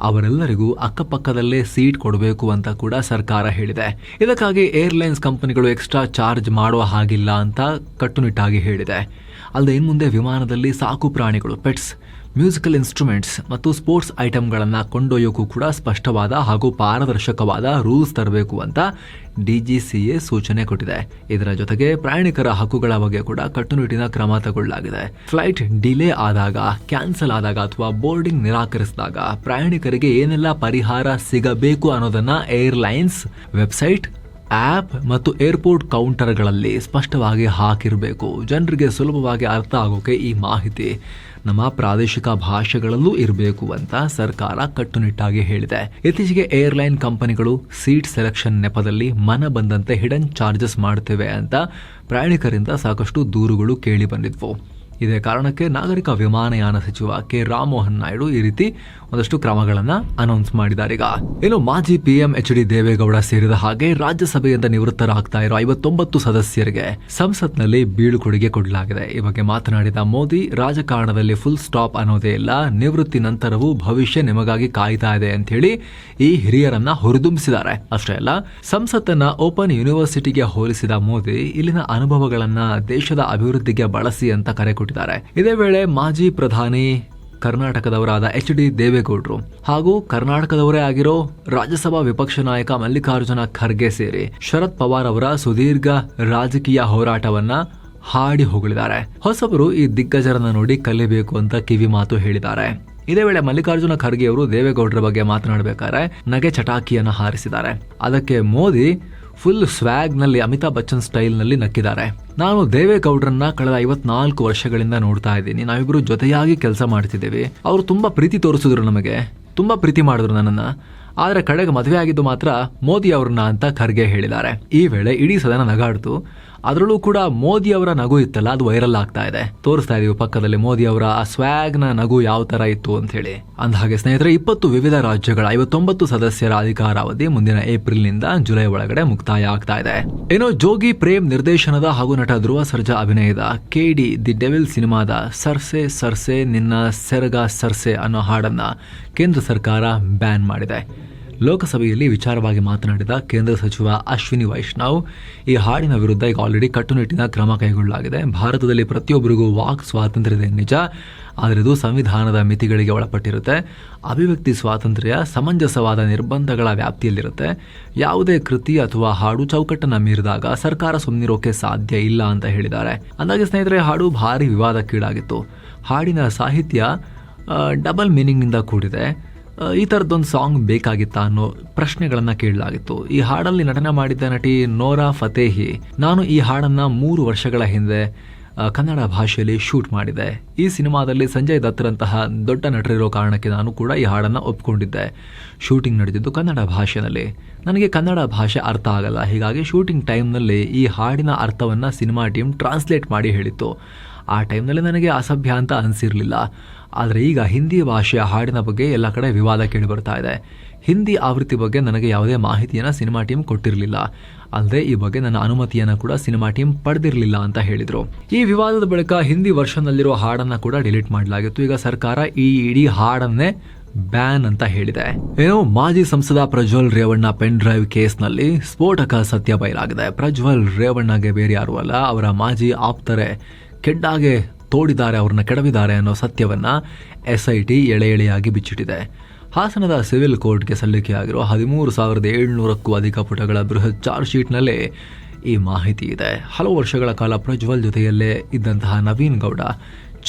ಅವರೆಲ್ಲರಿಗೂ ಅಕ್ಕಪಕ್ಕದಲ್ಲೇ ಸೀಟ್ ಕೊಡಬೇಕು ಅಂತ ಕೂಡ ಸರ್ಕಾರ ಹೇಳಿದೆ. ಇದಕ್ಕಾಗಿ ಏರ್ಲೈನ್ಸ್ ಕಂಪನಿಗಳು ಎಕ್ಸ್ಟ್ರಾ ಚಾರ್ಜ್ ಮಾಡುವ ಹಾಗಿಲ್ಲ ಅಂತ ಕಟ್ಟುನಿಟ್ಟಾಗಿ ಹೇಳಿದೆ. ಅಲ್ಲದೆ ಇನ್ನು ಮುಂದೆ ವಿಮಾನದಲ್ಲಿ ಸಾಕು ಪ್ರಾಣಿಗಳು, ಪೆಟ್ಸ್, ಮ್ಯೂಸಿಕಲ್ ಇನ್ಸ್ಟ್ರೂಮೆಂಟ್ಸ್ ಮತ್ತು ಸ್ಪೋರ್ಟ್ಸ್ ಐಟಮ್ಗಳನ್ನು ಕೊಂಡೊಯ್ಯೋಕ್ಕೂ ಕೂಡ ಸ್ಪಷ್ಟವಾದ ಹಾಗೂ ಪಾರದರ್ಶಕವಾದ ರೂಲ್ಸ್ ತರಬೇಕು ಅಂತ DGCA ಸೂಚನೆ ಕೊಟ್ಟಿದೆ. ಇದರ ಜೊತೆಗೆ ಪ್ರಯಾಣಿಕರ ಹಕ್ಕುಗಳ ಬಗ್ಗೆ ಕೂಡ ಕಟ್ಟುನಿಟ್ಟಿನ ಕ್ರಮ ತಗೊಳ್ಳಲಾಗಿದೆ. ಫ್ಲೈಟ್ ಡಿಲೇ ಆದಾಗ, ಕ್ಯಾನ್ಸಲ್ ಆದಾಗ ಅಥವಾ ಬೋರ್ಡಿಂಗ್ ನಿರಾಕರಿಸಿದಾಗ ಪ್ರಯಾಣಿಕರಿಗೆ ಏನೆಲ್ಲ ಪರಿಹಾರ ಸಿಗಬೇಕು ಅನ್ನೋದನ್ನ ಏರ್ಲೈನ್ಸ್ ವೆಬ್ಸೈಟ್, ಆಪ್ ಮತ್ತು ಏರ್ಪೋರ್ಟ್ ಕೌಂಟರ್ಗಳಲ್ಲಿ ಸ್ಪಷ್ಟವಾಗಿ ಹಾಕಿರಬೇಕು. ಜನರಿಗೆ ಸುಲಭವಾಗಿ ಅರ್ಥ ಆಗೋಕೆ ಈ ಮಾಹಿತಿ ನಮ್ಮ ಪ್ರಾದೇಶಿಕ ಭಾಷೆಗಳಲ್ಲೂ ಇರಬೇಕು ಅಂತ ಸರ್ಕಾರ ಕಟ್ಟುನಿಟ್ಟಾಗಿ ಹೇಳಿದೆ. ಇತ್ತೀಚೆಗೆ ಏರ್ಲೈನ್ ಕಂಪನಿಗಳು ಸೀಟ್ ಸೆಲೆಕ್ಷನ್ ನೆಪದಲ್ಲಿ ಮನ ಬಂದಂತೆ ಹಿಡನ್ ಚಾರ್ಜಸ್ ಮಾಡ್ತೇವೆ ಅಂತ ಪ್ರಯಾಣಿಕರಿಂದ ಸಾಕಷ್ಟು ದೂರುಗಳು ಕೇಳಿ ಬಂದಿದ್ವು. ಇದೇ ಕಾರಣಕ್ಕೆ ನಾಗರಿಕ ವಿಮಾನಯಾನ ಸಚಿವ ಕೆ ರಾಮಮೋಹನ್ ನಾಯ್ಡು ಈ ರೀತಿ ಒಂದಷ್ಟು ಕ್ರಮಗಳನ್ನ ಅನೌನ್ಸ್ ಮಾಡಿದ್ದಾರೆ. ಈಗ ಇನ್ನು ಮಾಜಿ PM HD ದೇವೇಗೌಡ ಸೇರಿದ ಹಾಗೆ ರಾಜ್ಯಸಭೆಯಿಂದ ನಿವೃತ್ತರಾಗ್ತಾ ಇರೋ 59 ಸದಸ್ಯರಿಗೆ ಸಂಸತ್ನಲ್ಲಿ ಬೀಳ್ಕೊಡುಗೆ ಕೊಡಲಾಗಿದೆ. ಈ ಬಗ್ಗೆ ಮಾತನಾಡಿದ ಮೋದಿ, ರಾಜಕಾರಣದಲ್ಲಿ ಫುಲ್ ಸ್ಟಾಪ್ ಅನ್ನೋದೇ ಇಲ್ಲ, ನಿವೃತ್ತಿ ನಂತರವೂ ಭವಿಷ್ಯ ನಿಮಗಾಗಿ ಕಾಯ್ತಾ ಇದೆ ಅಂತ ಹೇಳಿ ಈ ಹಿರಿಯರನ್ನ ಹುರಿದುಂಬಿಸಿದ್ದಾರೆ. ಅಷ್ಟೇ ಅಲ್ಲ, ಸಂಸತ್ತನ್ನ ಓಪನ್ ಯೂನಿವರ್ಸಿಟಿಗೆ ಹೋಲಿಸಿದ ಮೋದಿ ಇಲ್ಲಿನ ಅನುಭವಗಳನ್ನ ದೇಶದ ಅಭಿವೃದ್ಧಿಗೆ ಬಳಸಿ ಅಂತ ಕರೆ ಕೊಟ್ಟಿದ್ದಾರೆ. ಇದೇ ವೇಳೆ ಮಾಜಿ ಪ್ರಧಾನಿ ಕರ್ನಾಟಕದವರಾದ HD ದೇವೇಗೌಡರು ಹಾಗೂ ಕರ್ನಾಟಕದವರೇ ಆಗಿರೋ ರಾಜ್ಯಸಭಾ ವಿಪಕ್ಷ ನಾಯಕ ಮಲ್ಲಿಕಾರ್ಜುನ ಖರ್ಗೆ ಸೇರಿ ಶರದ್ ಪವಾರ್ ಅವರ ಸುದೀರ್ಘ ರಾಜಕೀಯ ಹೋರಾಟವನ್ನ ಹಾಡಿ ಹೊಗಳಿದ್ದಾರೆ. ಹೊಸಬರು ಈ ದಿಗ್ಗಜರನ್ನ ನೋಡಿ ಕಲಿಬೇಕು ಅಂತ ಕಿವಿ ಮಾತು ಹೇಳಿದ್ದಾರೆ. ಇದೇ ವೇಳೆ ಮಲ್ಲಿಕಾರ್ಜುನ ಖರ್ಗೆ ಅವರು ದೇವೇಗೌಡರ ಬಗ್ಗೆ ಮಾತನಾಡಬೇಕಾದ್ರೆ ನಗೆ ಚಟಾಕಿಯನ್ನ ಹಾರಿಸಿದ್ದಾರೆ. ಅದಕ್ಕೆ ಮೋದಿ ಫುಲ್ ಸ್ವ್ಯಾಗ್ ನಲ್ಲಿ ಅಮಿತಾಬ್ ಬಚ್ಚನ್ ಸ್ಟೈಲ್ ನಲ್ಲಿ ನಕ್ಕಿದ್ದಾರೆ. ನಾನು ದೇವೇಗೌಡರನ್ನ ಕಳೆದ 54 ವರ್ಷಗಳಿಂದ ನೋಡ್ತಾ ಇದ್ದೀನಿ. ನಾವಿಬ್ರು ಜೊತೆಯಾಗಿ ಕೆಲಸ ಮಾಡ್ತಿದ್ದೇವೆ. ಅವರು ತುಂಬಾ ಪ್ರೀತಿ ತೋರಿಸಿದ್ರು, ನಮಗೆ ತುಂಬಾ ಪ್ರೀತಿ ಮಾಡಿದ್ರು ನನ್ನನ್ನ. ಆದ್ರೆ ಕಡೆಗೆ ಮದುವೆ ಆಗಿದ್ದು ಮಾತ್ರ ಮೋದಿ ಅವ್ರನ್ನ ಅಂತ ಖರ್ಗೆ ಹೇಳಿದ್ದಾರೆ. ಈ ವೇಳೆ ಇಡೀ ಸದನ ನಗಾಡ್ತು. ಅದರಲ್ಲೂ ಕೂಡ ಮೋದಿ ಅವರ ನಗು ಇತ್ತಲ್ಲ, ಅದು ವೈರಲ್ ಆಗ್ತಾ ಇದೆ. ತೋರಿಸ್ತಾ ಇದೀವಿ ಪಕ್ಕದಲ್ಲಿ ಮೋದಿ ಅವರ ಆ ಸ್ವ್ಯಾಗ್ ನ ನಗು ಯಾವ ತರ ಇತ್ತು ಅಂತ ಹೇಳಿ. ಅಂದಹಾಗೆ ಸ್ನೇಹಿತರೆ, 20 ವಿವಿಧ ರಾಜ್ಯಗಳ 59 ಸದಸ್ಯರ ಅಧಿಕಾರಾವಧಿ ಮುಂದಿನ ಏಪ್ರಿಲ್ನಿಂದ ಜುಲೈ ಒಳಗಡೆ ಮುಕ್ತಾಯ ಆಗ್ತಾ ಇದೆ. ಏನೋ ಜೋಗಿ ಪ್ರೇಮ್ ನಿರ್ದೇಶನದ ಹಾಗೂ ನಟ ಧ್ರುವ ಸರ್ಜಾ ಅಭಿನಯದ KD ದಿ ಡೆವಿಲ್ ಸಿನಿಮಾದ ಸರ್ಸೆ ಸರ್ಸೆ ನಿನ್ನ ಸೆರಗ ಸರ್ಸೆ ಅನ್ನೋ ಹಾಡನ್ನ ಕೇಂದ್ರ ಸರ್ಕಾರ ಬ್ಯಾನ್ ಮಾಡಿದೆ. ಲೋಕಸಭೆಯಲ್ಲಿ ವಿಚಾರವಾಗಿ ಮಾತನಾಡಿದ ಕೇಂದ್ರ ಸಚಿವ ಅಶ್ವಿನಿ ವೈಷ್ಣವ್, ಈ ಹಾಡಿನ ವಿರುದ್ಧ ಈಗ ಆಲ್ರೆಡಿ ಕಟ್ಟುನಿಟ್ಟಿನ ಕ್ರಮ ಕೈಗೊಳ್ಳಲಾಗಿದೆ. ಭಾರತದಲ್ಲಿ ಪ್ರತಿಯೊಬ್ಬರಿಗೂ ವಾಕ್ ಸ್ವಾತಂತ್ರ್ಯ ಇದೆ ನಿಜ, ಆದರೆ ಇದು ಸಂವಿಧಾನದ ಮಿತಿಗಳಿಗೆ ಒಳಪಟ್ಟಿರುತ್ತೆ. ಅಭಿವ್ಯಕ್ತಿ ಸ್ವಾತಂತ್ರ್ಯ ಸಮಂಜಸವಾದ ನಿರ್ಬಂಧಗಳ ವ್ಯಾಪ್ತಿಯಲ್ಲಿರುತ್ತೆ. ಯಾವುದೇ ಕೃತಿ ಅಥವಾ ಹಾಡು ಚೌಕಟ್ಟನ್ನು ಮೀರಿದಾಗ ಸರ್ಕಾರ ಸುಮ್ಮನಿರೋಕೆ ಸಾಧ್ಯ ಇಲ್ಲ ಅಂತ ಹೇಳಿದ್ದಾರೆ. ಅಂದಾಗೆ ಸ್ನೇಹಿತರೆ, ಹಾಡು ಭಾರಿ ವಿವಾದಕ್ಕೀಡಾಗಿತ್ತು. ಹಾಡಿನ ಸಾಹಿತ್ಯ ಡಬಲ್ ಮೀನಿಂಗ್ನಿಂದ ಕೂಡಿದೆ. ಈ ಥರದ್ದೊಂದು ಸಾಂಗ್ ಬೇಕಾಗಿತ್ತಾ ಅನ್ನೋ ಪ್ರಶ್ನೆಗಳನ್ನು ಕೇಳಲಾಗಿತ್ತು. ಈ ಹಾಡಲ್ಲಿ ನಟನೆ ಮಾಡಿದ್ದ ನಟಿ ನೋರಾ ಫತೇಹಿ, ನಾನು ಈ ಹಾಡನ್ನು 3 ವರ್ಷಗಳ ಹಿಂದೆ ಕನ್ನಡ ಭಾಷೆಯಲ್ಲಿ ಶೂಟ್ ಮಾಡಿದೆ. ಈ ಸಿನಿಮಾದಲ್ಲಿ ಸಂಜಯ್ ದತ್ತರಂತಹ ದೊಡ್ಡ ನಟರಿರೋ ಕಾರಣಕ್ಕೆ ನಾನು ಕೂಡ ಈ ಹಾಡನ್ನು ಒಪ್ಕೊಂಡಿದ್ದೆ. ಶೂಟಿಂಗ್ ನಡೆದಿದ್ದು ಕನ್ನಡ ಭಾಷೆಯಲ್ಲಿ. ನನಗೆ ಕನ್ನಡ ಭಾಷೆ ಅರ್ಥ ಆಗಲ್ಲ, ಹೀಗಾಗಿ ಶೂಟಿಂಗ್ ಟೈಮ್ನಲ್ಲಿ ಈ ಹಾಡಿನ ಅರ್ಥವನ್ನು ಸಿನಿಮಾ ಟೀಮ್ ಟ್ರಾನ್ಸ್ಲೇಟ್ ಮಾಡಿ ಹೇಳಿತ್ತು. ಆ ಟೈಮ್ನಲ್ಲಿ ನನಗೆ ಅಸಭ್ಯ ಅಂತ ಅನಿಸಿರಲಿಲ್ಲ. ಆದರೆ ಈಗ ಹಿಂದಿ ಭಾಷೆಯ ಹಾಡಿನ ಬಗ್ಗೆ ಎಲ್ಲ ಕಡೆ ವಿವಾದ ಕೇಳಿ ಬರ್ತಾ ಇದೆ. ಹಿಂದಿ ಆವೃತ್ತಿ ಬಗ್ಗೆ ನನಗೆ ಯಾವುದೇ ಮಾಹಿತಿಯನ್ನು ಸಿನಿಮಾ ಟೀಮ್ ಕೊಟ್ಟಿರಲಿಲ್ಲ. ಅಲ್ಲದೆ ಈ ಬಗ್ಗೆ ನನ್ನ ಅನುಮತಿಯನ್ನು ಕೂಡ ಸಿನಿಮಾ ಟೀಮ್ ಪಡೆದಿರಲಿಲ್ಲ ಅಂತ ಹೇಳಿದರು. ಈ ವಿವಾದದ ಬಳಿಕ ಹಿಂದಿ ವರ್ಷನ್ನಲ್ಲಿರೋ ಹಾಡನ್ನು ಕೂಡ ಡಿಲೀಟ್ ಮಾಡಲಾಗಿತ್ತು. ಈಗ ಸರ್ಕಾರ ಈ ಇಡೀ ಹಾಡನ್ನೇ ಬ್ಯಾನ್ ಅಂತ ಹೇಳಿದೆ. ಏನೋ ಮಾಜಿ ಸಂಸದ ಪ್ರಜ್ವಲ್ ರೇವಣ್ಣ ಪೆನ್ ಡ್ರೈವ್ ಕೇಸ್ನಲ್ಲಿ ಸ್ಫೋಟಕ ಸತ್ಯ ಬಯಲಾಗಿದೆ. ಪ್ರಜ್ವಲ್ ರೇವಣ್ಣಗೆ ಬೇರೆ ಯಾರು ಅಲ್ಲ, ಅವರ ಮಾಜಿ ಆಪ್ತರೆ ಕೆಡ್ಡಾಗೆ ತೋಡಿದ್ದಾರೆ, ಅವ್ರನ್ನ ಕೆಡವಿದ್ದಾರೆ ಅನ್ನೋ ಸತ್ಯವನ್ನ SIT ಎಳೆ ಎಳೆಯಾಗಿ ಬಿಚ್ಚಿಟ್ಟಿದೆ. ಹಾಸನದ ಸಿವಿಲ್ ಕೋರ್ಟ್ಗೆ ಸಲ್ಲಿಕೆಯಾಗಿರೋ 13,700ಕ್ಕೂ ಅಧಿಕ ಪುಟಗಳ ಬೃಹತ್ ಚಾರ್ಜ್ ಶೀಟ್ನಲ್ಲಿ ಈ ಮಾಹಿತಿ ಇದೆ. ಹಲವು ವರ್ಷಗಳ ಕಾಲ ಪ್ರಜ್ವಲ್ ಜೊತೆಯಲ್ಲೇ ಇದ್ದಂತಹ ನವೀನ್ ಗೌಡ,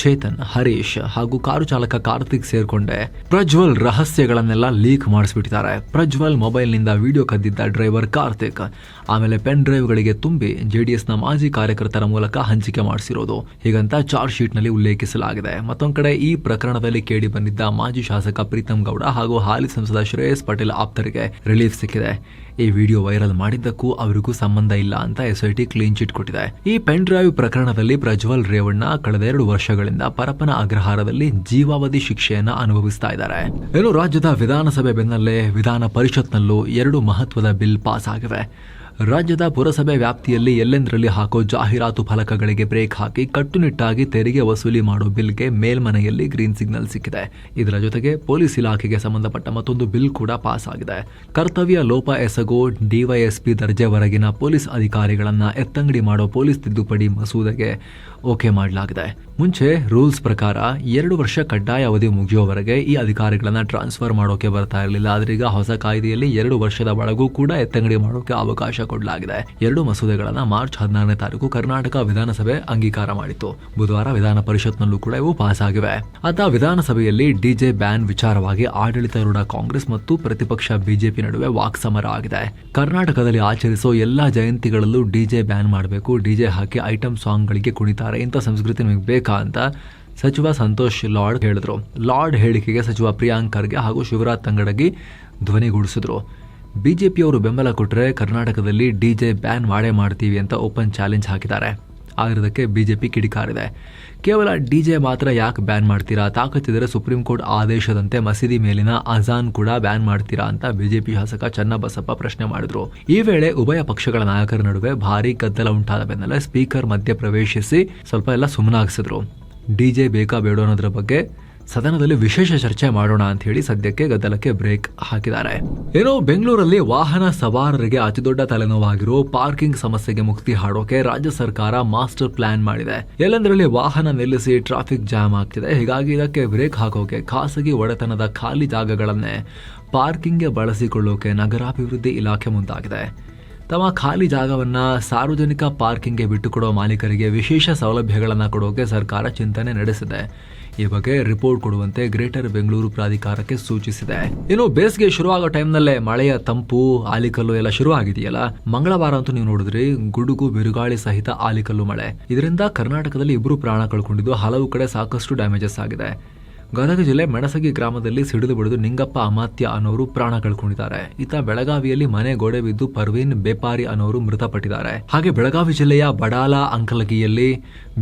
ಚೇತನ್, ಹರೀಶ್ ಹಾಗೂ ಕಾರು ಚಾಲಕ ಕಾರ್ತಿಕ್ ಸೇರ್ಕೊಂಡೆ ಪ್ರಜ್ವಲ್ ರಹಸ್ಯಗಳನ್ನೆಲ್ಲ ಲೀಕ್ ಮಾಡಿಸ್ಬಿಟ್ಟಿದ್ದಾರೆ. ಪ್ರಜ್ವಲ್ ಮೊಬೈಲ್ನಿಂದ ವಿಡಿಯೋ ಕದ್ದಿದ್ದ ಡ್ರೈವರ್ ಕಾರ್ತಿಕ್, ಆಮೇಲೆ ಪೆನ್ ಡ್ರೈವ್ಗಳಿಗೆ ತುಂಬಿ JDSನ ಮಾಜಿ ಕಾರ್ಯಕರ್ತರ ಮೂಲಕ ಹಂಚಿಕೆ ಮಾಡಿಸಿರೋದು ಹೀಗಂತ ಚಾರ್ಜ್ ಶೀಟ್ನಲ್ಲಿ ಉಲ್ಲೇಖಿಸಲಾಗಿದೆ. ಮತ್ತೊಂದು ಕಡೆ ಈ ಪ್ರಕರಣದಲ್ಲಿ ಕೇಳಿ ಬಂದಿದ್ದ ಮಾಜಿ ಶಾಸಕ ಪ್ರೀತಮ್ ಗೌಡ ಹಾಗೂ ಹಾಲಿ ಸಂಸದ ಶ್ರೇಯಸ್ ಪಟೇಲ್ ಆಪ್ತರಿಗೆ ರಿಲೀಫ್ ಸಿಕ್ಕಿದೆ. ಈ ವಿಡಿಯೋ ವೈರಲ್ ಮಾಡಿದ್ದಕ್ಕೂ ಅವರಿಗೂ ಸಂಬಂಧ ಇಲ್ಲ ಅಂತ SIT ಕ್ಲೀನ್ ಚಿಟ್ ಕೊಟ್ಟಿದೆ. ಈ ಪೆನ್ ಡ್ರೈವ್ ಪ್ರಕರಣದಲ್ಲಿ ಪ್ರಜ್ವಲ್ ರೇವಣ್ಣ ಕಳೆದ 2 ವರ್ಷಗಳಿಂದ ಪರಪ್ಪನ ಅಗ್ರಹಾರದಲ್ಲಿ ಜೀವಾವಧಿ ಶಿಕ್ಷೆಯನ್ನ ಅನುಭವಿಸ್ತಾ ಇದ್ದಾರೆ. ಇನ್ನು ರಾಜ್ಯದ ವಿಧಾನಸಭೆ ಬೆನ್ನಲ್ಲೇ ವಿಧಾನ ಪರಿಷತ್ನಲ್ಲೂ 2 ಮಹತ್ವದ ಬಿಲ್ ಪಾಸ್ ಆಗಿವೆ. ರಾಜ್ಯದ ಪುರಸಭೆ ವ್ಯಾಪ್ತಿಯಲ್ಲಿ ಎಲ್ಲೆಂದರಲ್ಲಿ ಹಾಕೋ ಜಾಹೀರಾತು ಫಲಕಗಳಿಗೆ ಬ್ರೇಕ್ ಹಾಕಿ ಕಟ್ಟುನಿಟ್ಟಾಗಿ ತೆರಿಗೆ ವಸೂಲಿ ಮಾಡೋ ಬಿಲ್ಗೆ ಮೇಲ್ಮನೆಯಲ್ಲಿ ಗ್ರೀನ್ ಸಿಗ್ನಲ್ ಸಿಕ್ಕಿದೆ. ಇದರ ಜೊತೆಗೆ ಪೊಲೀಸ್ ಇಲಾಖೆಗೆ ಸಂಬಂಧಪಟ್ಟ ಮತ್ತೊಂದು ಬಿಲ್ ಕೂಡ ಪಾಸ್ ಆಗಿದೆ. ಕರ್ತವ್ಯ ಲೋಪ ಎಸಗೋ DYSP ದರ್ಜೆವರೆಗಿನ ಪೊಲೀಸ್ ಅಧಿಕಾರಿಗಳನ್ನ ಎತ್ತಂಗಡಿ ಮಾಡೋ ಪೊಲೀಸ್ ತಿದ್ದುಪಡಿ ಮಸೂದೆಗೆ ಓಕೆ ಮಾಡಲಾಗಿದೆ. ಮುಂಚೆ ರೂಲ್ಸ್ ಪ್ರಕಾರ 2 ವರ್ಷ ಕಡ್ಡಾಯ ಅವಧಿ ಮುಗಿಯುವವರೆಗೆ ಈ ಅಧಿಕಾರಿಗಳನ್ನ ಟ್ರಾನ್ಸ್ಫರ್ ಮಾಡೋಕೆ ಬರ್ತಾ ಇರಲಿಲ್ಲ. ಆದ್ರೆ ಈಗ ಹೊಸ ಕಾಯ್ದೆಯಲ್ಲಿ 2 ವರ್ಷದ ಒಳಗೂ ಕೂಡ ಎತ್ತಂಗಡಿ ಮಾಡೋಕೆ ಅವಕಾಶ ಕೊಡಲಾಗಿದೆ. 2 ಮಸೂದೆಗಳನ್ನ ಮಾರ್ಚ್ 16ನೇ ತಾರೀಕು ಕರ್ನಾಟಕ ವಿಧಾನಸಭೆ ಅಂಗೀಕಾರ ಮಾಡಿತ್ತು. ಬುಧವಾರ ವಿಧಾನ ಪರಿಷತ್ನಲ್ಲೂ ಕೂಡ ಇವು ಪಾಸ್ ಆಗಿವೆ. ವಿಧಾನಸಭೆಯಲ್ಲಿ DJ ಬ್ಯಾನ್ ವಿಚಾರವಾಗಿ ಆಡಳಿತಾರೂಢ ಕಾಂಗ್ರೆಸ್ ಮತ್ತು ಪ್ರತಿಪಕ್ಷ ಬಿಜೆಪಿ ನಡುವೆ ವಾಕ್ಸಮರ ಆಗಿದೆ. ಕರ್ನಾಟಕದಲ್ಲಿ ಆಚರಿಸೋ ಎಲ್ಲಾ ಜಯಂತಿಗಳಲ್ಲೂ DJ ಬ್ಯಾನ್ ಮಾಡಬೇಕು, DJ ಹಾಕಿ ಐಟಂ ಸಾಂಗ್ ಗಳಿಗೆ ಕುಣಿತಾರೆ, ಇಂಥ ಸಂಸ್ಕೃತಿ ನಿಮಗೆ ಬೇಕಾ ಅಂತ ಸಚಿವ ಸಂತೋಷ್ ಲಾಡ್ ಹೇಳಿದ್ರು. ಲಾಡ್ ಹೇಳಿಕೆಗೆ ಸಚಿವ ಪ್ರಿಯಾಂಕ್ ಖರ್ಗೆ ಹಾಗೂ ಶಿವರಾಜ್ ತಂಗಡಗಿ ಧ್ವನಿಗೂಡಿಸಿದ್ರು. ಬಿಜೆಪಿಯವರು ಬೆಂಬಲ ಕೊಟ್ಟರೆ ಕರ್ನಾಟಕದಲ್ಲಿ DJ ಬ್ಯಾನ್ ಮಾಡೇ ಮಾಡ್ತೀವಿ ಅಂತ ಓಪನ್ ಚಾಲೆಂಜ್ ಹಾಕಿದ್ದಾರೆ. ಆಗಿರೋದಕ್ಕೆ ಬಿಜೆಪಿ ಕಿಡಿಕಾರಿದೆ. ಕೇವಲ DJ ಮಾತ್ರ ಯಾಕೆ ಬ್ಯಾನ್ ಮಾಡ್ತೀರಾ? ತಾಕತ್ತಿದ್ರೆ ಸುಪ್ರೀಂ ಕೋರ್ಟ್ ಆದೇಶದಂತೆ ಮಸೀದಿ ಮೇಲಿನ ಅಜಾನ್ ಕೂಡ ಬ್ಯಾನ್ ಮಾಡ್ತೀರಾ ಅಂತ ಬಿಜೆಪಿ ಶಾಸಕ ಚನ್ನಬಸಪ್ಪ ಪ್ರಶ್ನೆ ಮಾಡಿದ್ರು. ಈ ವೇಳೆ ಉಭಯ ಪಕ್ಷಗಳ ನಾಯಕರ ನಡುವೆ ಭಾರೀ ಗದ್ದಲ ಉಂಟಾದ ಬೆನ್ನಲ್ಲೇ ಸ್ಪೀಕರ್ ಮಧ್ಯ ಪ್ರವೇಶಿಸಿ ಸ್ವಲ್ಪ ಎಲ್ಲ ಸುಮ್ಮನಾಗಿಸಿದ್ರು. DJ ಬೇಕಾ ಬೇಡ ಅನ್ನೋದ್ರ ಬಗ್ಗೆ ಸದನದಲ್ಲಿ ವಿಶೇಷ ಚರ್ಚೆ ಮಾಡೋಣ ಅಂತ ಹೇಳಿ ಸದ್ಯಕ್ಕೆ ಗದ್ದಲಕ್ಕೆ ಬ್ರೇಕ್ ಹಾಕಿದ್ದಾರೆ. ಏನೋ ಬೆಂಗಳೂರಲ್ಲಿ ವಾಹನ ಸವಾರರಿಗೆ ಅತಿದೊಡ್ಡ ತಲೆನೋವಾಗಿರೋ ಪಾರ್ಕಿಂಗ್ ಸಮಸ್ಯೆಗೆ ಮುಕ್ತಿ ಹಾಡೋಕೆ ರಾಜ್ಯ ಸರ್ಕಾರ ಮಾಸ್ಟರ್ ಪ್ಲಾನ್ ಮಾಡಿದೆ. ಎಲ್ಲೆಂದರಲ್ಲಿ ವಾಹನ ನಿಲ್ಲಿಸಿ ಟ್ರಾಫಿಕ್ ಜಾಮ್ ಆಗ್ತಿದೆ. ಹೀಗಾಗಿ ಇದಕ್ಕೆ ಬ್ರೇಕ್ ಹಾಕೋಕೆ ಖಾಸಗಿ ಒಡೆತನದ ಖಾಲಿ ಜಾಗಗಳನ್ನೇ ಪಾರ್ಕಿಂಗ್ಗೆ ಬಳಸಿಕೊಳ್ಳೋಕೆ ನಗರಾಭಿವೃದ್ಧಿ ಇಲಾಖೆ ಮುಂದಾಗಿದೆ. ತಮ್ಮ ಖಾಲಿ ಜಾಗವನ್ನ ಸಾರ್ವಜನಿಕ ಪಾರ್ಕಿಂಗ್ಗೆ ಬಿಟ್ಟುಕೊಡೋ ಮಾಲೀಕರಿಗೆ ವಿಶೇಷ ಸೌಲಭ್ಯಗಳನ್ನು ಕೊಡೋಕೆ ಸರ್ಕಾರ ಚಿಂತನೆ ನಡೆಸಿದೆ. ಈ ಬಗ್ಗೆ ರಿಪೋರ್ಟ್ ಕೊಡುವಂತೆ ಗ್ರೇಟರ್ ಬೆಂಗಳೂರು ಪ್ರಾಧಿಕಾರಕ್ಕೆ ಸೂಚಿಸಿದೆ. ಇನ್ನು ಬೇಸಿಗೆ ಶುರುವಾಗೋ ಟೈಮ್ನಲ್ಲೇ ಮಳೆಯ ತಂಪು, ಆಲಿಕಲ್ಲು ಎಲ್ಲ ಶುರು ಆಗಿದೆಯಲ್ಲ. ಮಂಗಳವಾರ ಅಂತೂ ನೀವು ನೋಡಿದ್ರಿ, ಗುಡುಗು ಬಿರುಗಾಳಿ ಸಹಿತ ಆಲಿಕಲ್ಲು ಮಳೆ. ಇದರಿಂದ ಕರ್ನಾಟಕದಲ್ಲಿ 2 ಪ್ರಾಣ ಕಳ್ಕೊಂಡಿದ್ದು, ಹಲವು ಕಡೆ ಸಾಕಷ್ಟು ಡ್ಯಾಮೇಜಸ್ ಆಗಿದೆ. ಗದಗ ಜಿಲ್ಲೆ ಮೆಣಸಗಿ ಗ್ರಾಮದಲ್ಲಿ ಸಿಡಿದು ಬಿಡಿದು ನಿಂಗಪ್ಪ ಅಮಾತ್ಯ ಅನ್ನೋರು ಪ್ರಾಣ ಕಳ್ಕೊಂಡಿದ್ದಾರೆ. ಇತ್ತ ಬೆಳಗಾವಿಯಲ್ಲಿ ಮನೆ ಗೋಡೆ ಬಿದ್ದು ಪರ್ವೀನ್ ಬೇಪಾರಿ ಅನ್ನೋರು ಮೃತಪಟ್ಟಿದ್ದಾರೆ. ಹಾಗೆ ಬೆಳಗಾವಿ ಜಿಲ್ಲೆಯ ಬಡಾಲ ಅಂಕಲಗಿಯಲ್ಲಿ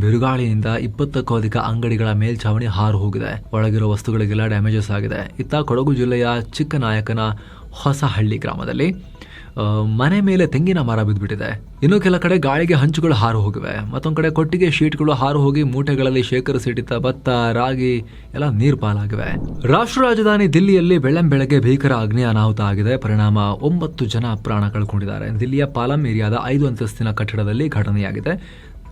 ಬಿರುಗಾಳಿಯಿಂದ 20ಕ್ಕೂ ಅಧಿಕ ಅಂಗಡಿಗಳ ಮೇಲ್ಛಾವಣಿ ಹಾರು ಹೋಗಿದೆ. ಒಳಗಿರೋ ವಸ್ತುಗಳಿಗೆಲ್ಲ ಡ್ಯಾಮೇಜಸ್ ಆಗಿದೆ. ಇತ್ತ ಕೊಡಗು ಜಿಲ್ಲೆಯ ಚಿಕ್ಕನಾಯಕನ ಹೊಸಹಳ್ಳಿ ಗ್ರಾಮದಲ್ಲಿ ಮನೆ ಮೇಲೆ ತೆಂಗಿನ ಮರ ಬಿದ್ದುಬಿಟ್ಟಿದೆ. ಇನ್ನು ಕೆಲ ಕಡೆ ಗಾಳಿಗೆ ಹಂಚುಗಳು ಹಾರು ಹೋಗಿವೆ. ಮತ್ತೊಂದು ಕಡೆ ಕೊಟ್ಟಿಗೆ ಶೀಟ್ಗಳು ಹಾರು ಹೋಗಿ ಮೂಟೆಗಳಲ್ಲಿ ಶೇಖರಿಸಿಟ್ಟಿದ್ದ ಭತ್ತ, ರಾಗಿ ಎಲ್ಲ ನೀರು ಪಾಲಾಗಿವೆ. ರಾಷ್ಟ್ರ ರಾಜಧಾನಿ ದಿಲ್ಲಿಯಲ್ಲಿ ಬೆಳ್ಳಂಬೆಳಗ್ಗೆ ಭೀಕರ ಅಗ್ನಿ ಅನಾಹುತ ಆಗಿದೆ. ಪರಿಣಾಮ 9 ಜನ ಪ್ರಾಣ ಕಳ್ಕೊಂಡಿದ್ದಾರೆ. ದಿಲ್ಲಿಯ ಪಾಲಂ ಏರಿಯಾದ 5 ಅಂತಸ್ತಿನ ಕಟ್ಟಡದಲ್ಲಿ ಘಟನೆಯಾಗಿದೆ.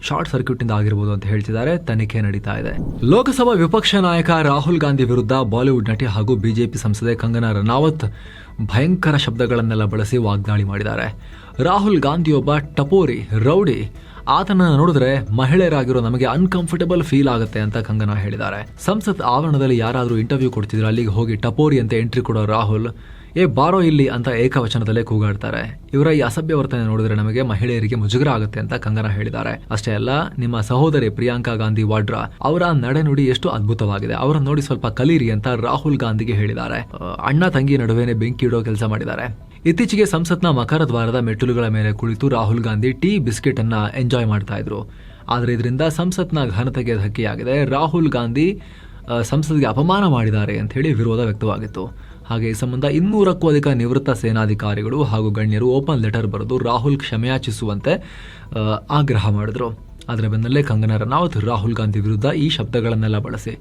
ಶಾರ್ಟ್ ಸರ್ಕ್ಯೂಟ್ ಇಂದ ಆಗಿರಬಹುದು ಅಂತ ಹೇಳ್ತಿದ್ದಾರೆ. ತನಿಖೆ ನಡೀತಾ ಇದೆ. ಲೋಕಸಭಾ ವಿಪಕ್ಷ ನಾಯಕ ರಾಹುಲ್ ಗಾಂಧಿ ವಿರುದ್ಧ ಬಾಲಿವುಡ್ ನಟಿ ಹಾಗೂ ಬಿಜೆಪಿ ಸಂಸದೆ ಕಂಗನಾ ರನೌತ್ ಭಯಂಕರ ಶಬ್ದಗಳನ್ನೆಲ್ಲ ಬಳಸಿ ವಾಗ್ದಾಳಿ ಮಾಡಿದ್ದಾರೆ. ರಾಹುಲ್ ಗಾಂಧಿಯೊಬ್ಬ ಟಪೋರಿ, ರೌಡಿ. ಆತನನ್ನು ನೋಡಿದ್ರೆ ಮಹಿಳೆಯರಾಗಿರೋ ನಮಗೆ ಅನ್ಕಂಫರ್ಟಬಲ್ ಫೀಲ್ ಆಗುತ್ತೆ ಅಂತ ಕಂಗನಾ ಹೇಳಿದ್ದಾರೆ. ಸಂಸತ್ ಆವರಣದಲ್ಲಿ ಯಾರಾದರೂ ಇಂಟರ್ವ್ಯೂ ಕೊಡ್ತಿದ್ರೆ ಅಲ್ಲಿಗೆ ಹೋಗಿ ಟಪೋರಿ ಅಂತ ಎಂಟ್ರಿ ಕೊಡೋ ರಾಹುಲ್ ಬಾರೋ ಇಲ್ಲಿ ಅಂತ ಏಕವಚನದಲ್ಲೇ ಕೂಗಾಡ್ತಾರೆ. ಇವರ ಈ ಅಸಭ್ಯ ವರ್ತನೆ ನೋಡಿದ್ರೆ ನಮಗೆ ಮಹಿಳೆಯರಿಗೆ ಮುಜುಗರ ಆಗುತ್ತೆ ಅಂತ ಕಂಗನಾ ಹೇಳಿದ್ದಾರೆ. ಅಷ್ಟೇ ಅಲ್ಲ, ನಿಮ್ಮ ಸಹೋದರಿ ಪ್ರಿಯಾಂಕಾ ಗಾಂಧಿ ವಾಡ್ರಾ ಅವರ ನಡೆನುಡಿ ಎಷ್ಟು ಅದ್ಭುತವಾಗಿದೆ, ಅವರನ್ನು ನೋಡಿ ಸ್ವಲ್ಪ ಕಲೀರಿ ಅಂತ ರಾಹುಲ್ ಗಾಂಧಿಗೆ ಹೇಳಿದ್ದಾರೆ. ಅಣ್ಣ ತಂಗಿ ನಡುವೆನೆ ಬೆಂಕಿ ಇಡೋ ಕೆಲಸ ಮಾಡಿದ್ದಾರೆ. ಇತ್ತೀಚೆಗೆ ಸಂಸತ್ನ ಮಕರ ದ್ವಾರದ ಮೆಟ್ಟಿಲುಗಳ ಮೇಲೆ ಕುಳಿತು ರಾಹುಲ್ ಗಾಂಧಿ ಟೀ ಬಿಸ್ಕೆಟ್ ಅನ್ನ ಎಂಜಾಯ್ ಮಾಡ್ತಾ ಇದ್ರು. ಆದ್ರೆ ಇದರಿಂದ ಸಂಸತ್ನ ಘನತೆಗೆ ಧಕ್ಕೆಯಾಗಿದೆ. ರಾಹುಲ್ ಗಾಂಧಿ ಸಂಸತ್ಗೆ ಅಪಮಾನ ಮಾಡಿದ್ದಾರೆ ಅಂತ ಹೇಳಿ ವಿರೋಧ ವ್ಯಕ್ತವಾಗಿತ್ತು. ಹಾಗೆ ಈ ಸಂಬಂಧ 200ಕ್ಕೂ ಅಧಿಕ ನಿವೃತ್ತ ಸೇನಾಧಿಕಾರಿಗಳು ಹಾಗೂ ಗಣ್ಯರು ಓಪನ್ ಲೆಟರ್ ಬರೆದು ರಾಹುಲ್ ಕ್ಷಮೆಯಾಚಿಸುವಂತೆ ಆಗ್ರಹ ಮಾಡಿದ್ರು. ಅದರ ಬೆನ್ನಲ್ಲೇ ಕಂಗನಾ ರನೌತ್ ರಾಹುಲ್ ಗಾಂಧಿ ವಿರುದ್ಧ ಈ ಶಬ್ದಗಳನ್ನೆಲ್ಲ ಬಳಸಿ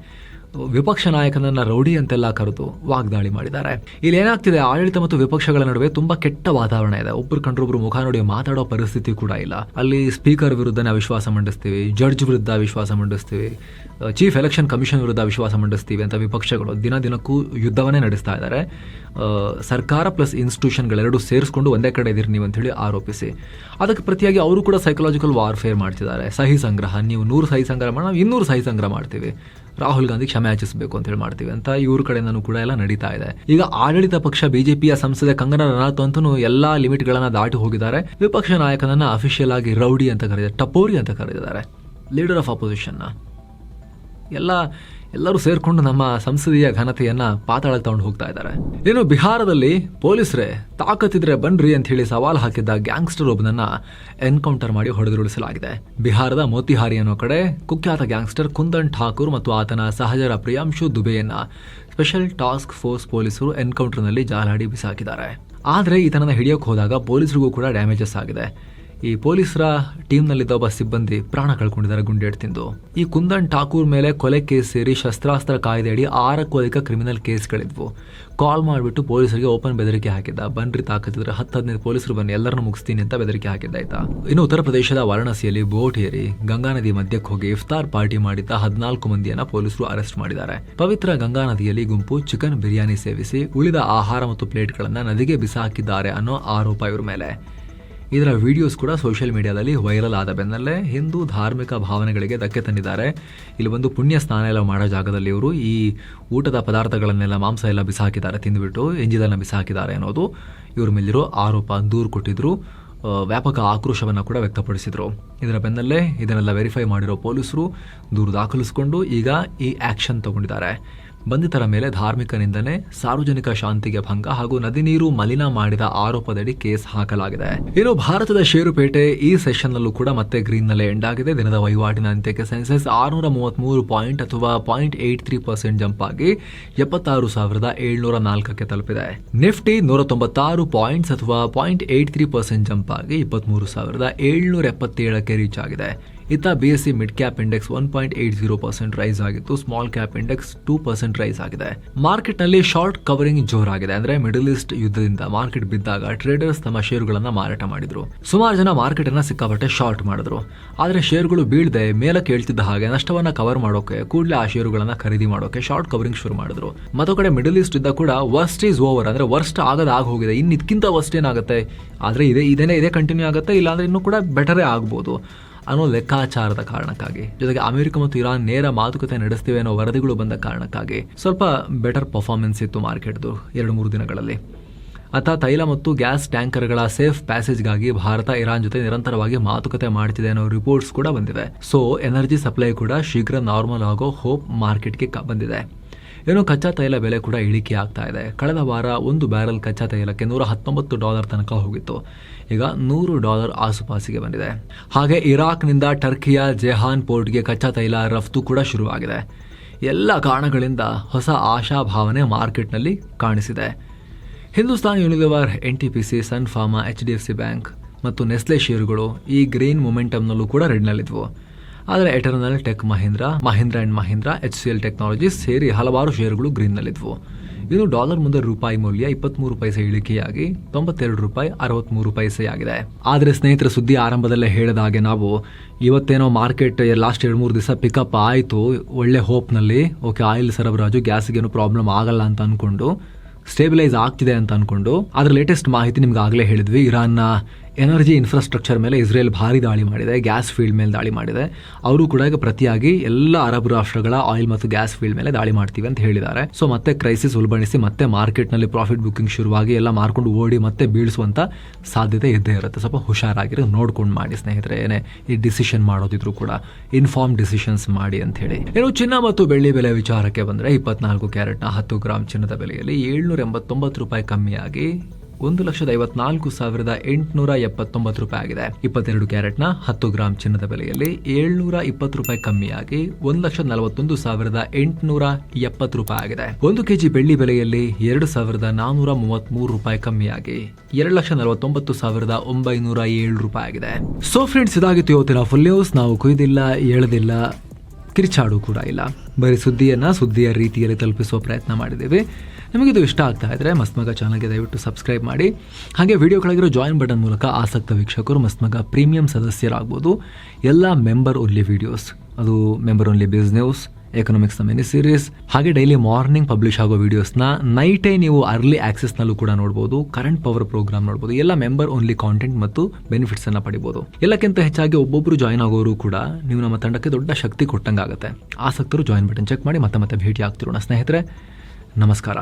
ವಿಪಕ್ಷ ನಾಯಕನನ್ನ ರೌಡಿ ಅಂತೆಲ್ಲ ಕರೆದು ವಾಗ್ದಾಳಿ ಮಾಡಿದ್ದಾರೆ. ಇಲ್ಲಿ ಏನಾಗ್ತಿದೆ, ಆಡಳಿತ ಮತ್ತು ವಿಪಕ್ಷಗಳ ನಡುವೆ ತುಂಬಾ ಕೆಟ್ಟ ವಾತಾವರಣ ಇದೆ. ಒಬ್ರು ಕಂಡ್ರೊಬ್ರು ಮುಖ ನೋಡಿ ಮಾತಾಡೋ ಪರಿಸ್ಥಿತಿ ಕೂಡ ಇಲ್ಲ. ಅಲ್ಲಿ ಸ್ಪೀಕರ್ ವಿರುದ್ಧ ಅವಿಶ್ವಾಸ ಮಂಡಿಸ್ತೀವಿ, ಜಡ್ಜ್ ವಿರುದ್ಧ ಅವಿಶ್ವಾಸ ಮಂಡಿಸ್ತೀವಿ, ಚೀಫ್ ಎಲೆಕ್ಷನ್ ಕಮಿಷನ್ ವಿರುದ್ಧ ಅವಿಶ್ವಾಸ ಮಂಡಿಸ್ತೀವಿ ಅಂತ ವಿಪಕ್ಷಗಳು ದಿನಕ್ಕೂ ಯುದ್ಧವನ್ನೇ ನಡೆಸ್ತಾ ಇದ್ದಾರೆ. ಸರ್ಕಾರ ಪ್ಲಸ್ ಇನ್ಸ್ಟಿಟ್ಯೂಷನ್ಗಳೆರಡು ಸೇರಿಸ್ಕೊಂಡು ಒಂದೇ ಕಡೆ ಇದೀರಿ ನೀವು ಅಂತ ಹೇಳಿ ಆರೋಪಿಸಿ, ಅದಕ್ಕೆ ಪ್ರತಿಯಾಗಿ ಅವರು ಕೂಡ ಸೈಕಲಾಜಿಕಲ್ ವಾರ್ಫೇರ್ ಮಾಡ್ತಿದ್ದಾರೆ. ಸಹಿ ಸಂಗ್ರಹ, ನೀವು 100 ಸಹಿ ಸಂಗ್ರಹ ಮಾಡಿ, ನಾವು 200 ಸಹಿ ಸಂಗ್ರಹ ಮಾಡ್ತೀವಿ, ರಾಹುಲ್ ಗಾಂಧಿ ಕ್ಷಮೆ ಯಾಚಿಸಬೇಕು ಅಂತ ಹೇಳಿ ಮಾಡ್ತೀವಿ ಅಂತ ಇವ್ರ ಕಡೆಯಿಂದನೂ ಕೂಡ ಎಲ್ಲ ನಡೀತಾ ಇದೆ. ಈಗ ಆಡಳಿತ ಪಕ್ಷ ಬಿಜೆಪಿಯ ಸಂಸದೆ ಕಂಗನಾ ರನೌತ್ ಅಂತೂ ಎಲ್ಲಾ ಲಿಮಿಟ್ ಗಳನ್ನ ದಾಟಿ ಹೋಗಿದ್ದಾರೆ. ವಿಪಕ್ಷ ನಾಯಕನನ್ನ ಅಫಿಷಿಯಲ್ ಆಗಿ ರೌಡಿ ಅಂತ ಕರೆದಿದ್ದಾರೆ, ಟಪೋರಿ ಅಂತ ಕರೆದಿದ್ದಾರೆ. ಲೀಡರ್ ಆಫ್ ಅಪೋಸಿಷನ್ ಎಲ್ಲ ಎಲ್ಲರೂ ಸೇರ್ಕೊಂಡು ನಮ್ಮ ಸಂಸದೀಯ ಘನತೆಯನ್ನ ಪಾತಾಳಕ್ಕೆ ತಗೊಂಡು ಹೋಗ್ತಾ ಇದ್ದಾರೆ. ಇನ್ನು ಬಿಹಾರದಲ್ಲಿ ಪೊಲೀಸರೇ ತಾಕತ್ತಿದ್ರೆ ಬನ್ರಿ ಅಂತ ಹೇಳಿ ಸವಾಲು ಹಾಕಿದ್ದ ಗ್ಯಾಂಗ್ಸ್ಟರ್ ಒಬ್ಬನನ್ನ ಎನ್ಕೌಂಟರ್ ಮಾಡಿ ಹೊಡೆದುರುಳಿಸಲಾಗಿದೆ. ಬಿಹಾರದ ಮೋತಿಹಾರಿ ಅನ್ನೋ ಕಡೆ ಕುಖ್ಯಾತ ಗ್ಯಾಂಗ್ಸ್ಟರ್ ಕುಂದನ್ ಠಾಕೂರ್ ಮತ್ತು ಆತನ ಸಹಚರ ಪ್ರಿಯಾಂಶು ದುಬೆಯನ್ನ ಸ್ಪೆಷಲ್ ಟಾಸ್ಕ್ ಫೋರ್ಸ್ ಪೊಲೀಸರು ಎನ್ಕೌಂಟರ್ನಲ್ಲಿ ಜಾಲಾಡಿ ಬಿಸಾಕಿದ್ದಾರೆ. ಆದರೆ ಈತನನ್ನ ಹಿಡಿಯೋಕೆ ಹೋದಾಗ ಪೊಲೀಸರಿಗೂ ಕೂಡ ಡ್ಯಾಮೇಜಸ್ ಆಗಿದೆ. ಈ ಪೊಲೀಸರ ಟೀಮ್ನಲ್ಲಿದ್ದ ಒಬ್ಬ ಸಿಬ್ಬಂದಿ ಪ್ರಾಣ ಕಳ್ಕೊಂಡಿದ್ದಾರೆ ಗುಂಡೇಟು ತಿಂದು. ಈ ಕುಂದನ್ ಠಾಕೂರ್ ಮೇಲೆ ಕೊಲೆ ಕೇಸ್ ಸೇರಿ ಶಸ್ತ್ರಾಸ್ತ್ರ ಕಾಯ್ದೆಯಡಿ 6ಕ್ಕೂ ಅಧಿಕ ಕ್ರಿಮಿನಲ್ ಕೇಸ್ಗಳಿದ್ವು. ಕಾಲ್ ಮಾಡಿಬಿಟ್ಟು ಪೊಲೀಸರಿಗೆ ಓಪನ್ ಬೆದರಿಕೆ ಹಾಕಿದ್ದ. ಬನ್ರಿ ತಾಕತ್ತಿದ್ರೆ 10-15 ಪೊಲೀಸರು ಬನ್ನಿ ಎಲ್ಲರನ್ನು ಮುಗಿಸ್ತೀನಿ ಅಂತ ಬೆದರಿಕೆ ಹಾಕಿದ್ದಾಯ್ತಾ. ಇನ್ನು ಉತ್ತರ ಪ್ರದೇಶದ ವಾರಣಾಸಿಯಲ್ಲಿ ಬೋಟ್ ಏರಿ ಗಂಗಾ ನದಿ ಮಧ್ಯಕ್ಕೆ ಹೋಗಿ ಇಫ್ತಾರ್ ಪಾರ್ಟಿ ಮಾಡಿದ್ದ 14 ಮಂದಿಯನ್ನ ಪೊಲೀಸರು ಅರೆಸ್ಟ್ ಮಾಡಿದ್ದಾರೆ. ಪವಿತ್ರ ಗಂಗಾ ನದಿಯಲ್ಲಿ ಗುಂಪು ಚಿಕನ್ ಬಿರಿಯಾನಿ ಸೇವಿಸಿ ಉಳಿದ ಆಹಾರ ಮತ್ತು ಪ್ಲೇಟ್ಗಳನ್ನ ನದಿಗೆ ಬಿಸಾಕಿದ್ದಾರೆ ಅನ್ನೋ ಆರೋಪ ಇವ್ರ ಮೇಲೆ. ಇದರ ವಿಡಿಯೋಸ್ ಕೂಡ ಸೋಷಿಯಲ್ ಮೀಡಿಯಾದಲ್ಲಿ ವೈರಲ್ ಆದ ಬೆನ್ನಲ್ಲೇ ಹಿಂದೂ ಧಾರ್ಮಿಕ ಭಾವನೆಗಳಿಗೆ ಧಕ್ಕೆ ತಂದಿದ್ದಾರೆ. ಇಲ್ಲಿ ಒಂದು ಪುಣ್ಯ ಸ್ನಾನ ಎಲ್ಲ ಮಾಡೋ ಜಾಗದಲ್ಲಿ ಇವರು ಈ ಊಟದ ಪದಾರ್ಥಗಳನ್ನೆಲ್ಲ ಮಾಂಸ ಎಲ್ಲ ಬಿಸಾಕಿದ್ದಾರೆ, ತಿಂದುಬಿಟ್ಟು ಎಂಜಿದನ್ನು ಬಿಸಾಕಿದ್ದಾರೆ ಅನ್ನೋದು ಇವ್ರ ಮೇಲಿರೋ ಆರೋಪ. ದೂರು ಕೊಟ್ಟಿದ್ರು, ವ್ಯಾಪಕ ಆಕ್ರೋಶವನ್ನು ಕೂಡ ವ್ಯಕ್ತಪಡಿಸಿದ್ರು. ಇದರ ಬೆನ್ನಲ್ಲೇ ಇದನ್ನೆಲ್ಲ ವೆರಿಫೈ ಮಾಡಿರೋ ಪೊಲೀಸರು ದೂರು ದಾಖಲಿಸಿಕೊಂಡು ಈಗ ಈ ಆಕ್ಷನ್ ತಗೊಂಡಿದ್ದಾರೆ. ಬಂಧಿತರ ಮೇಲೆ ಧಾರ್ಮಿಕ ನಿಂದನೆ, ಸಾರ್ವಜನಿಕ ಶಾಂತಿಗೆ ಭಂಗ ಹಾಗೂ ನದಿ ನೀರು ಮಲಿನ ಮಾಡಿದ ಆರೋಪದಡಿ ಕೇಸ್ ಹಾಕಲಾಗಿದೆ. ಇನ್ನು ಭಾರತದ ಷೇರುಪೇಟೆ ಈ ಸೆಷನ್ ನಲ್ಲೂ ಕೂಡ ಮತ್ತೆ ಗ್ರೀನ್ ನಲ್ಲೇ ಎಂಡ್ ಆಗಿದೆ. ದಿನದ ವಹಿವಾಟಿನ ಅಂತ್ಯಕ್ಕೆ ಸೆನ್ಸೆಕ್ಸ್ 633 ಪಾಯಿಂಟ್ ಅಥವಾ 0.83% ಜಂಪ್ ಆಗಿ 76,704ಕ್ಕೆ ತಲುಪಿದೆ. ನಿಫ್ಟಿ 196 ಪಾಯಿಂಟ್ಸ್ ಅಥವಾ 0.83% ಜಂಪ್ ಆಗಿ 23,777ಕ್ಕೆ ರೀಚ್ ಆಗಿದೆ. ಇತ್ತ BSE mid cap index 1.80% rise ಆಗಿತ್ತು. ಸ್ಮಾಲ್ ಕ್ಯಾಪ್ ಇಂಡೆಕ್ಸ್ 2% ರೈಸ್ ಆಗಿದೆ. ಮಾರ್ಕೆಟ್ ನಲ್ಲಿ ಶಾರ್ಟ್ ಕವರಿಂಗ್ ಜೋರಾಗಿದೆ. ಅಂದ್ರೆ ಮಿಡಲ್ ಈಸ್ಟ್ ಯುದ್ಧದಿಂದ ಮಾರ್ಕೆಟ್ ಬಿದ್ದಾಗ ಟ್ರೇಡರ್ಸ್ ತಮ್ಮ ಷೇರುಗಳನ್ನ ಮಾರಾಟ ಮಾಡಿದ್ರು. ಸುಮಾರು ಜನ ಮಾರ್ಕೆಟ್ ಅನ್ನ ಸಿಕ್ಕಾಪಟ್ಟೆ ಶಾರ್ಟ್ ಮಾಡಿದ್ರು. ಆದ್ರೆ ಷೇರುಗಳು ಬೀಳದೆ ಮೇಲಕ್ಕೆ ಹೇಳ್ತಿದ್ದ ಹಾಗೆ ನಷ್ಟವನ್ನ ಕವರ್ ಮಾಡೋಕೆ ಕೂಡಲೇ ಆ ಷೇರುಗಳನ್ನ ಖರೀದಿ ಮಾಡೋಕೆ ಶಾರ್ಟ್ ಕವರಿಂಗ್ ಶುರು ಮಾಡಿದ್ರು. ಮತ್ತೊಂದು ಕಡೆ ಮಿಡಲ್ ಈಸ್ಟ್ ಇದ್ದ ಕೂಡ ವರ್ಸ್ಟ್ ಈಸ್ ಓವರ್, ಅಂದ್ರೆ ವರ್ಸ್ಟ್ ಆಗ ಹೋಗಿದೆ, ಇನ್ನು ಇದಕ್ಕಿಂತ ವರ್ಸ್ಟ್ ಏನಾಗುತ್ತೆ, ಆದ್ರೆ ಇದೇ ಕಂಟಿನ್ಯೂ ಆಗುತ್ತೆ, ಇಲ್ಲಾಂದ್ರೆ ಇನ್ನೂ ಕೂಡ ಬೆಟರೇ ಆಗ್ಬೋದು ಅನ್ನೋ ಲೆಕ್ಕಾಚಾರದ ಕಾರಣಕ್ಕಾಗಿ, ಜೊತೆಗೆ ಅಮೆರಿಕ ಮತ್ತು ಇರಾನ್ ನೇರ ಮಾತುಕತೆ ನಡೆಸ್ತಿವೆ ಅನ್ನೋ ವರದಿಗಳು ಬಂದ ಕಾರಣಕ್ಕಾಗಿ ಸ್ವಲ್ಪ ಬೆಟರ್ ಪರ್ಫಾರ್ಮೆನ್ಸ್ ಇತ್ತು ಮಾರ್ಕೆಟ್ದು 2-3 ದಿನಗಳಲ್ಲಿ. ಅತ್ತ ತೈಲ ಮತ್ತು ಗ್ಯಾಸ್ ಟ್ಯಾಂಕರ್ಗಳ ಸೇಫ್ ಪ್ಯಾಸೇಜ್ಗಾಗಿ ಭಾರತ ಇರಾನ್ ಜೊತೆ ನಿರಂತರವಾಗಿ ಮಾತುಕತೆ ಮಾಡ್ತಿದೆ ಅನ್ನೋ ರಿಪೋರ್ಟ್ಸ್ ಕೂಡ ಬಂದಿವೆ. ಸೊ ಎನರ್ಜಿ ಸಪ್ಲೈ ಕೂಡ ಶೀಘ್ರ ನಾರ್ಮಲ್ ಆಗೋ ಹೋಪ್ ಮಾರ್ಕೆಟ್ಗೆ ಬಂದಿದೆ. ಏನೋ ಕಚ್ಚಾ ತೈಲ ಬೆಲೆ ಕೂಡ ಇಳಿಕೆ ಆಗ್ತಾ ಇದೆ. ಕಳೆದ ವಾರ 1 ಬ್ಯಾರೆಲ್ ಕಚ್ಚಾ ತೈಲಕ್ಕೆ $119 ತನಕ ಹೋಗಿತ್ತು. ಈಗ $100 ಆಸುಪಾಸಿಗೆ ಬಂದಿದೆ. ಹಾಗೆ ಇರಾಕ್ನಿಂದ ಟರ್ಕಿಯ ಜೆಹಾನ್ ಪೋರ್ಟ್ಗೆ ಕಚ್ಚಾ ತೈಲ ರಫ್ತು ಕೂಡ ಶುರುವಾಗಿದೆ. ಎಲ್ಲ ಕಾರಣಗಳಿಂದ ಹೊಸ ಆಶಾಭಾವನೆ ಮಾರ್ಕೆಟ್ನಲ್ಲಿ ಕಾಣಿಸಿದೆ. ಹಿಂದೂಸ್ತಾನ್ ಯೂನಿಲಿವರ್, NTPC, ಸನ್ ಫಾರ್ಮಾ, HDFC ಬ್ಯಾಂಕ್ ಮತ್ತು ನೆಸ್ಲೆ ಷೇರುಗಳು ಈ ಗ್ರೀನ್ ಮೊಮೆಂಟಮ್ನಲ್ಲೂ ಕೂಡ ರೆಡ್ನಲ್ಲಿದ್ವು. ಆದರೆ eternal tech, Mahindra and Mahindra, HCL technologies ಸೇರಿ ಹಲವಾರು ಷೇರುಗಳು ಗ್ರೀನ್ನಲ್ಲಿದ್ವು. ಇನ್ನು ಡಾಲರ್ ಮುಂದೆ ರೂಪಾಯಿ ಮೌಲ್ಯ 23 ಪೈಸೆ ಇಳಿಕೆಯಾಗಿ $92.63 ಆಗಿದೆ. ಆದರೆ ಸ್ನೇಹಿತರ ಸುದ್ದಿ ಆರಂಭದಲ್ಲೇ ಹೇಳಿದ ಹಾಗೆ ನಾವು ಇವತ್ತೇನೋ ಮಾರ್ಕೆಟ್ ಲಾಸ್ಟ್ 2-3 ದಿವಸ ಪಿಕಪ್ ಆಯಿತು ಒಳ್ಳೆ ಹೋಪ್ನಲ್ಲಿ, ಓಕೆ ಆಯಿಲ್ ಸರಬರಾಜು ಗ್ಯಾಸ್ಗೇನು ಪ್ರಾಬ್ಲಮ್ ಆಗಲ್ಲ ಅಂತ ಅಂದ್ಕೊಂಡು ಸ್ಟೇಬಿಲೈಸ್ ಆಗ್ತಿದೆ ಅಂತ ಅನ್ಕೊಂಡು, ಆದ್ರೆ ಲೇಟೆಸ್ಟ್ ಮಾಹಿತಿ ನಿಮ್ಗೆ ಆಗಲೇ ಹೇಳಿದ್ವಿ. ಇರಾನ್ನ ಎನರ್ಜಿ ಇನ್ಫ್ರಾಸ್ಟ್ರಕ್ಚರ್ ಮೇಲೆ ಇಸ್ರೇಲ್ ಭಾರಿ ದಾಳಿ ಮಾಡಿದೆ, ಗ್ಯಾಸ್ ಫೀಲ್ಡ್ ಮೇಲೆ ದಾಳಿ ಮಾಡಿದೆ. ಅವರು ಕೂಡ ಈಗ ಪ್ರತಿಯಾಗಿ ಎಲ್ಲ ಅರಬ್ ರಾಷ್ಟ್ರಗಳ ಆಯಿಲ್ ಮತ್ತು ಗ್ಯಾಸ್ ಫೀಲ್ಡ್ ಮೇಲೆ ದಾಳಿ ಮಾಡ್ತೀವಿ ಅಂತ ಹೇಳಿದ್ದಾರೆ. ಸೊ ಮತ್ತೆ ಕ್ರೈಸಿಸ್ ಉಲ್ಬಣಿಸಿ ಮತ್ತೆ ಮಾರ್ಕೆಟ್ನಲ್ಲಿ ಪ್ರಾಫಿಟ್ ಬುಕಿಂಗ್ ಶುರುವಾಗಿ ಎಲ್ಲ ಮಾರ್ಕೊಂಡು ಓಡಿ ಮತ್ತೆ ಬೀಳಿಸುವಂತ ಸಾಧ್ಯತೆ ಇದ್ದೇ ಇರುತ್ತೆ. ಸ್ವಲ್ಪ ಹುಷಾರಾಗಿರೋ ನೋಡ್ಕೊಂಡು ಮಾಡಿ ಸ್ನೇಹಿತರೆ. ಏನೇ ಈ ಡಿಸಿಷನ್ ಮಾಡೋದಿದ್ರು ಕೂಡ ಇನ್ಫಾರ್ಮ್ ಡಿಸಿಷನ್ಸ್ ಮಾಡಿ ಅಂತ ಹೇಳಿ. ಏನು ಚಿನ್ನ ಮತ್ತು ಬೆಳ್ಳಿ ಬೆಲೆ ವಿಚಾರಕ್ಕೆ ಬಂದ್ರೆ 24 ಕ್ಯಾರೆಟ್ನ 10 ಗ್ರಾಮ್ ಚಿನ್ನದ ಬೆಲೆಯಲ್ಲಿ $789 ಕಮ್ಮಿಯಾಗಿ $1,54,879 ಆಗಿದೆ. 22 ಕ್ಯಾರೆಟ್ನ 10 ಗ್ರಾಮ್ ಚಿನ್ನದ ಬೆಲೆಯಲ್ಲಿ $720 ಕಮ್ಮಿಯಾಗಿ $1,41,870 ಆಗಿದೆ. 1 ಕೆಜಿ ಬೆಳ್ಳಿ ಬೆಲೆಯಲ್ಲಿ $2,433 ಕಮ್ಮಿಯಾಗಿ $2,49,907 ಆಗಿದೆ. ಸೊ ಫ್ರೆಂಡ್ಸ್, ಇದಾಗಿತ್ತು ಇವತ್ತಿನ ಫುಲ್ ನ್ಯೂಸ್. ನಾವು ಕುಯ್ದಿಲ್ಲ, ಎಳೆದಿಲ್ಲ, ಕಿರಿಚಾಡು ಕೂಡ ಇಲ್ಲ, ಬರೀ ಸುದ್ದಿಯ ರೀತಿಯಲ್ಲಿ ತಲುಪಿಸುವ ಪ್ರಯತ್ನ ಮಾಡಿದ್ದೇವೆ. ನಿಮಗಿದು ಇಷ್ಟ ಆಗ್ತಾ ಇದ್ರೆ ಮಸ್ತ್ಮಗ ಚಾನಲ್ಗೆ ದಯವಿಟ್ಟು ಸಬ್ಸ್ಕ್ರೈಬ್ ಮಾಡಿ. ಹಾಗೆ ವಿಡಿಯೋ ಕೆಳಗಿರೋ ಜಾಯಿನ್ ಬಟನ್ ಮೂಲಕ ಆಸಕ್ತ ವೀಕ್ಷಕರು ಮಸ್ತ್ಮಗ ಪ್ರೀಮಿಯಂ ಸದಸ್ಯರಾಗ್ಬೋದು. ಎಲ್ಲ ಮೆಂಬರ್ ಓನ್ಲಿ ವಿಡಿಯೋಸ್, ಅದು ಮೆಂಬರ್ ಓನ್ಲಿ ಬಿಸ್ನೆಸ್, ಎಕನಾಮಿಕ್ಸ್ನ ಮಿನಿ ಸೀರೀಸ್, ಹಾಗೆ ಡೈಲಿ ಮಾರ್ನಿಂಗ್ ಪಬ್ಲಿಷ್ ಆಗೋ ವಿಡಿಯೋಸ್ನ ನೈಟೇ ನೀವು ಅರ್ಲಿ ಆಕ್ಸೆಸ್ನಲ್ಲೂ ಕೂಡ ನೋಡ್ಬೋದು. ಕರೆಂಟ್ ಪವರ್ ಪ್ರೋಗ್ರಾಮ್ ನೋಡ್ಬೋದು. ಎಲ್ಲ ಮೆಂಬರ್ ಓನ್ಲಿ ಕಾಂಟೆಂಟ್ ಮತ್ತು ಬೆನಿಫಿಟ್ಸ್ ಅನ್ನ ಪಡಿಬೋದು. ಎಲ್ಲಕ್ಕಿಂತ ಹೆಚ್ಚಾಗಿ ಒಬ್ಬೊಬ್ಬರು ಜಾಯ್ನ್ ಆಗೋರು ಕೂಡ ನೀವು ನಮ್ಮ ತಂಡಕ್ಕೆ ದೊಡ್ಡ ಶಕ್ತಿ ಕೊಟ್ಟಂಗಾಗುತ್ತೆ. ಆಸಕ್ತರು ಜಾಯಿನ್ ಬಟನ್ ಚೆಕ್ ಮಾಡಿ ಮತ್ತೆ ಭೇಟಿ ಆಗ್ತಿರೋಣ ಸ್ನೇಹಿತರೆ. ನಮಸ್ಕಾರ.